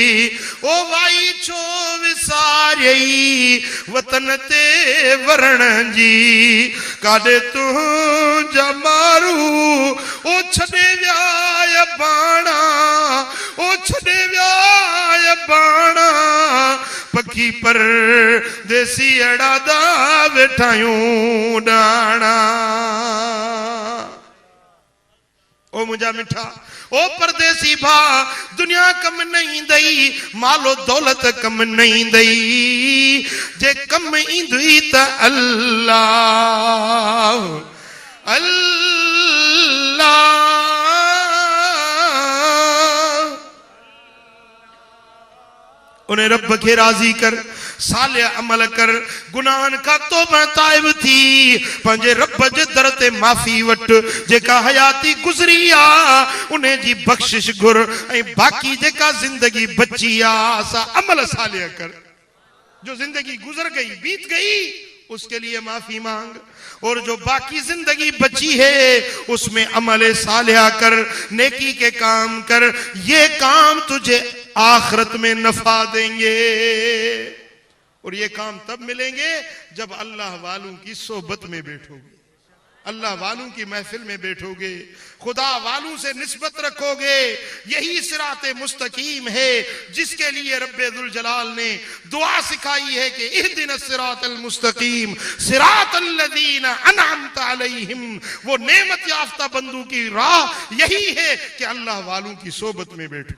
ओ वाई छो विसारई वतन ते वरण जी काडे तू जमारू ओ छड़े व्याय बाणा ओ छड़े व्याय बाणा पखी पर देसी अड़ा दा वेठायूं डाणा ओ मुझा मिठा ओ परदेसी भा दुनिया कम नहीं दई मालो दौलत कम नहीं दई जे कम इंदुई त अल्लाह अल्लाह उन्हें रब के राजी कर साले अमल कर गुनाहन का तौबा ताइब थी पंजे रब जे दर ते माफी वट जेका हयाती गुजरी आ उन्हें जी बख्शिश गुर ऐं बाकी जेका जिंदगी बची आ सा अमल साले कर जो जिंदगी गुजर गई बीत गई उसके लिए माफी मांग और जो बाकी जिंदगी बची है उसमें अमल सालिहा कर नेकी के काम कर ये काम तुझे आखिरत में नफा देंगे और ये काम तब मिलेंगे जब अल्लाह वालों की सोबत में बैठोगे अल्लाह वालों की महफिल में बैठोगे खुदा वालों से निस्बत रखोगे यही सिराते मुस्तकीम है जिसके लिए रब्बे दुल जलाल ने दुआ सिखाई है कि इहदिना सिरातल मुस्तकीम सिरातल लज़ीना अनअमता अलैहिम वो नेमत याफ्ता बंदों की राह यही है कि अल्लाह वालों की सोबत में बैठो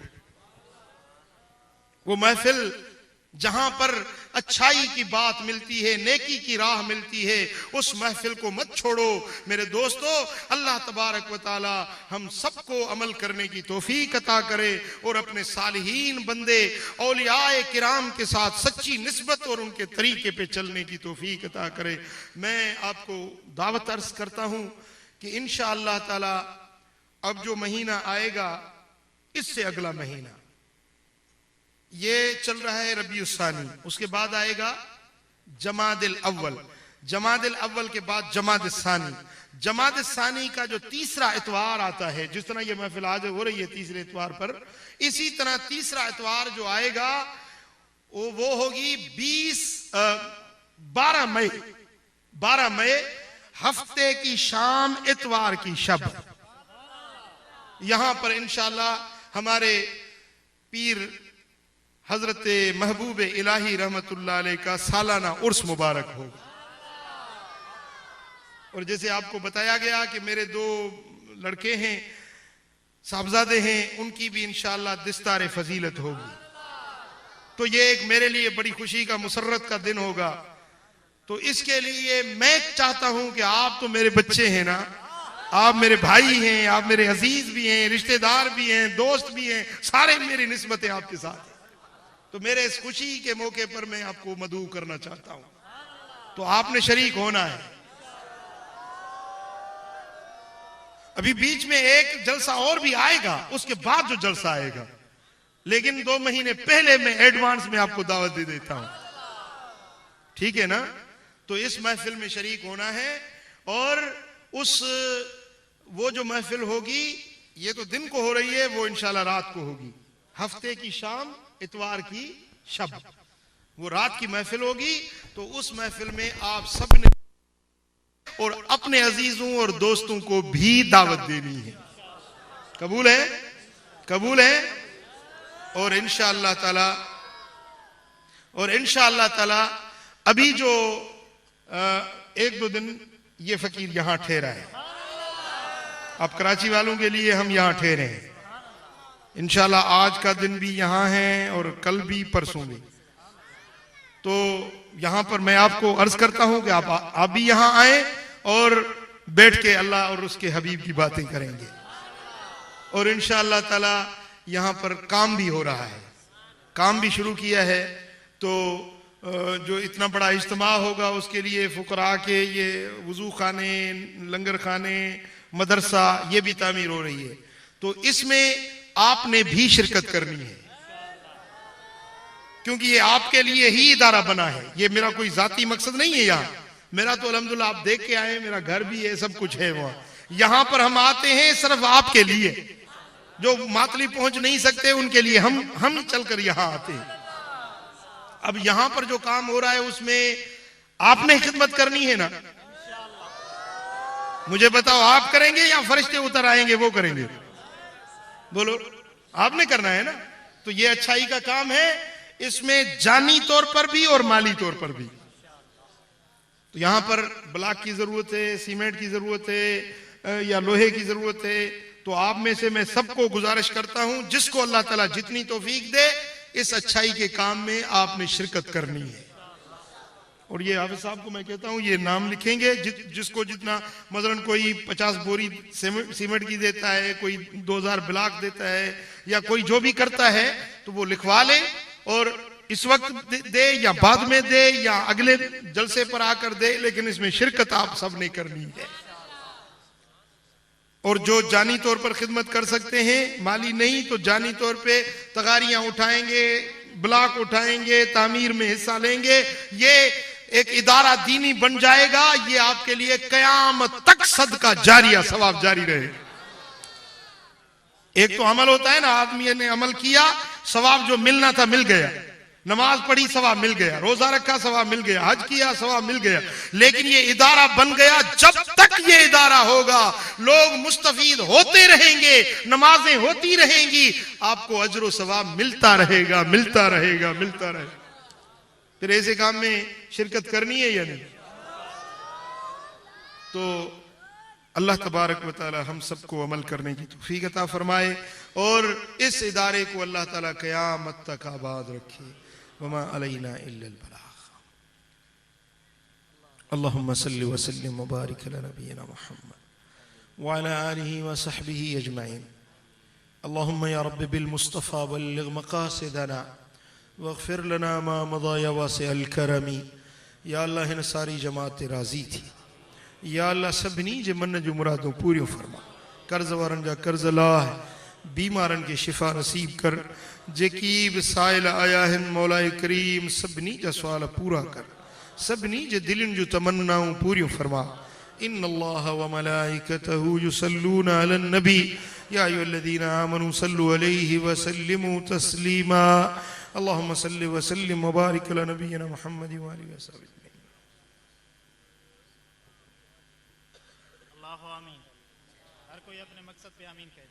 वो महफिल जहां पर अच्छाई की बात मिलती है नेकी की राह मिलती है उस महफिल को मत छोड़ो मेरे दोस्तों अल्लाह तबारक व तआला हम सबको अमल करने की तौफीक अता करे और अपने सालिहीन बंदे औलियाए किराम के साथ सच्ची निस्बत और उनके तरीके पे चलने की तौफीक अता करे मैं आपको दावत अर्ज करता हूं कि इंशाअल्लाह ताला अब जो महीना आएगा इससे अगला महीना ये चल रहा है रबीउस्सानी उसके बाद आएगा जमादिल अव्वल जमादिल अव्वल के बाद जमादिस्सानी जमादिस्सानी का जो तीसरा इतवार आता है जिस तरह ये महफिल आज हो रही है तीसरे इतवार पर इसी तरह तीसरा इतवार जो आएगा वो होगी 12 मई हफ्ते की शाम इतवार की शब यहां पर इंशाअल्लाह हमारे पीर हजरत महबूब इलाही रहमतुल्लाह अलैह का सालाना उर्स मुबारक होगा और जैसे आपको बताया गया कि मेरे 2 लड़के हैं साहबजादे हैं उनकी भी इंशाअल्लाह दिस्तार फजीलत होगी तो ये एक मेरे लिए बड़ी खुशी का मुसर्रत का दिन होगा तो इसके लिए मैं चाहता हूं कि आप तो मेरे बच्चे हैं ना आप मेरे भाई हैं आप मेरे अजीज भी हैं रिश्तेदार भी हैं दोस्त भी हैं सारे मेरी निस्बतें आपके साथ तो मेरे इस खुशी के मौके पर मैं आपको मदऊ करना चाहता हूं तो आपने शरीक होना है अभी बीच में एक जलसा और भी आएगा उसके बाद जो जलसा आएगा लेकिन 2 महीने पहले मैं एडवांस में आपको दावत दे देता हूं ठीक है ना तो इस महफिल में शरीक होना है और वो जो महफिल होगी ये तो दिन को हो रही है वो इंशाल्लाह रात को होगी हफ्ते की शाम इतवार की शब वो रात की महफिल होगी तो उस महफिल में आप सब ने और अपने अजीजों और दोस्तों को भी दावत देनी है कबूल है और इंशाअल्लाह ताला अभी जो 1-2 दिन ये फकीर यहां ठहरा है अब कराची वालों के लिए हम यहां ठहरे हैं इंशाल्लाह आज का दिन भी यहाँ है और कल भी परसों भी तो यहाँ पर मैं आपको अर्ज करता हूँ कि आप भी यहाँ आए और बैठ के अल्लाह और उसके हबीब की बातें करेंगे और इंशाअल्लाह ताला यहाँ पर काम भी हो रहा है काम भी शुरू किया है तो जो इतना बड़ा इज्तिमा होगा उसके लिए फुकरा के ये वुजू खाने लंगर खाने मदरसा ये भी तामीर हो रही है तो इसमें आपने भी शिरकत करनी है क्योंकि ये आपके लिए ही इदारा बना है ये मेरा कोई जाती मकसद नहीं है यहाँ मेरा तो अल्हम्दुलिल्लाह आप देख के आए मेरा घर भी है सब कुछ है वहां यहां पर हम आते हैं सिर्फ आपके लिए, जो मातली पहुंच नहीं सकते उनके लिए हम चलकर यहां आते हैं। अब यहां पर जो काम हो रहा है उसमें आपने खिदमत करनी है ना। मुझे बताओ, आप करेंगे या फरिश्ते उतर आएंगे वो करेंगे? बोलो, आपने करना है ना। तो ये अच्छाई का काम है, इसमें जानी तौर पर भी और माली तौर पर भी। तो यहां पर ब्लॉक की जरूरत है, सीमेंट की जरूरत है या लोहे की जरूरत है, तो आप में से मैं सबको गुजारिश करता हूं, जिसको अल्लाह ताला जितनी तौफीक दे, इस अच्छाई के काम में आपने शिरकत करनी है। और ये हाफिज साहब को मैं कहता हूं, ये नाम लिखेंगे, जिसको जितना, मसलन कोई 50 बोरी सीमेंट की देता है, कोई 2000 ब्लॉक देता है, या कोई जो भी करता है, तो वो लिखवा ले और इस वक्त दे या बाद में दे या अगले जलसे पर आकर दे, लेकिन इसमें शिरकत आप सब ने करनी है। और जो जानी तौर पर खिदमत कर सकते हैं, माली नहीं, तो जानी तौर पे तगारियां उठाएंगे, ब्लॉक उठाएंगे, तामीर में हिस्सा लेंगे। ये एक इदारा दीनी बन जाएगा, ये आपके लिए कयामत तक सदका जारिया सवाब जारी रहे। एक तो अमल होता है ना, आदमी ने अमल किया, सवाब जो मिलना था मिल गया, नमाज पढ़ी सवाब मिल गया, रोजा रखा सवाब मिल गया, हज किया सवाब मिल गया। लेकिन ये इदारा बन गया, जब तक ये इदारा होगा लोग मुस्तफीद होते रहेंगे, नमाजें होती रहेंगी, आपको अजर व सवाब मिलता रहेगा, मिलता रहेगा, मिलता रहेगा। फिर ऐसे काम में शिरकत करनी है या नहीं? तो अल्लाह तबारक व तआला हम सबको अमल करने की तौफीक अता फरमाए और इस इदारे को अल्लाह ताला क़यामत तक आबाद रखे। वमा अलैना इल्लल बलाग। अल्लाहुम्मा सल्लि व सल्लिम व बारिक अला नबियिना मुहम्मद व अला आलिहि व सहबिहि अजमईन। अल्लाहुम्मा या रब्बि बिल मुस्तफ़ा बल्लिग मक़ासिदना वग़फ़िर लना मा मज़ा या वासिअल करमी। या अल्लाह हिन सारी जमात राज़ी थी, या अल्लाह सभिनी जे मन जो मुरादों पूरियों फरमा। कर्ज वारन जा कर्ज लाह, बीमारन के शिफा नसीब कर, जेकी बि साइल आया हिन मौलाए करीम सभिनी जा सवाल पूरा कर, सभिनी जे दिलनि जो तमन्नाऊं पूरियों फरमा। इन्नल्लाह व मलाइकतहू युसल्लूना अलन नबी या अय्युहल्लज़ीना आमनू सल्लु अलैहि व सल्लिमू तस्लीमा। अल्लाहुम्मा सल्लि व सल्लिम व बारिक अला नबियिना मुहम्मद व आलिहि व सल्लम। अल्लाहु आमीन। हर कोई अपने मकसद पे आमीन कहे।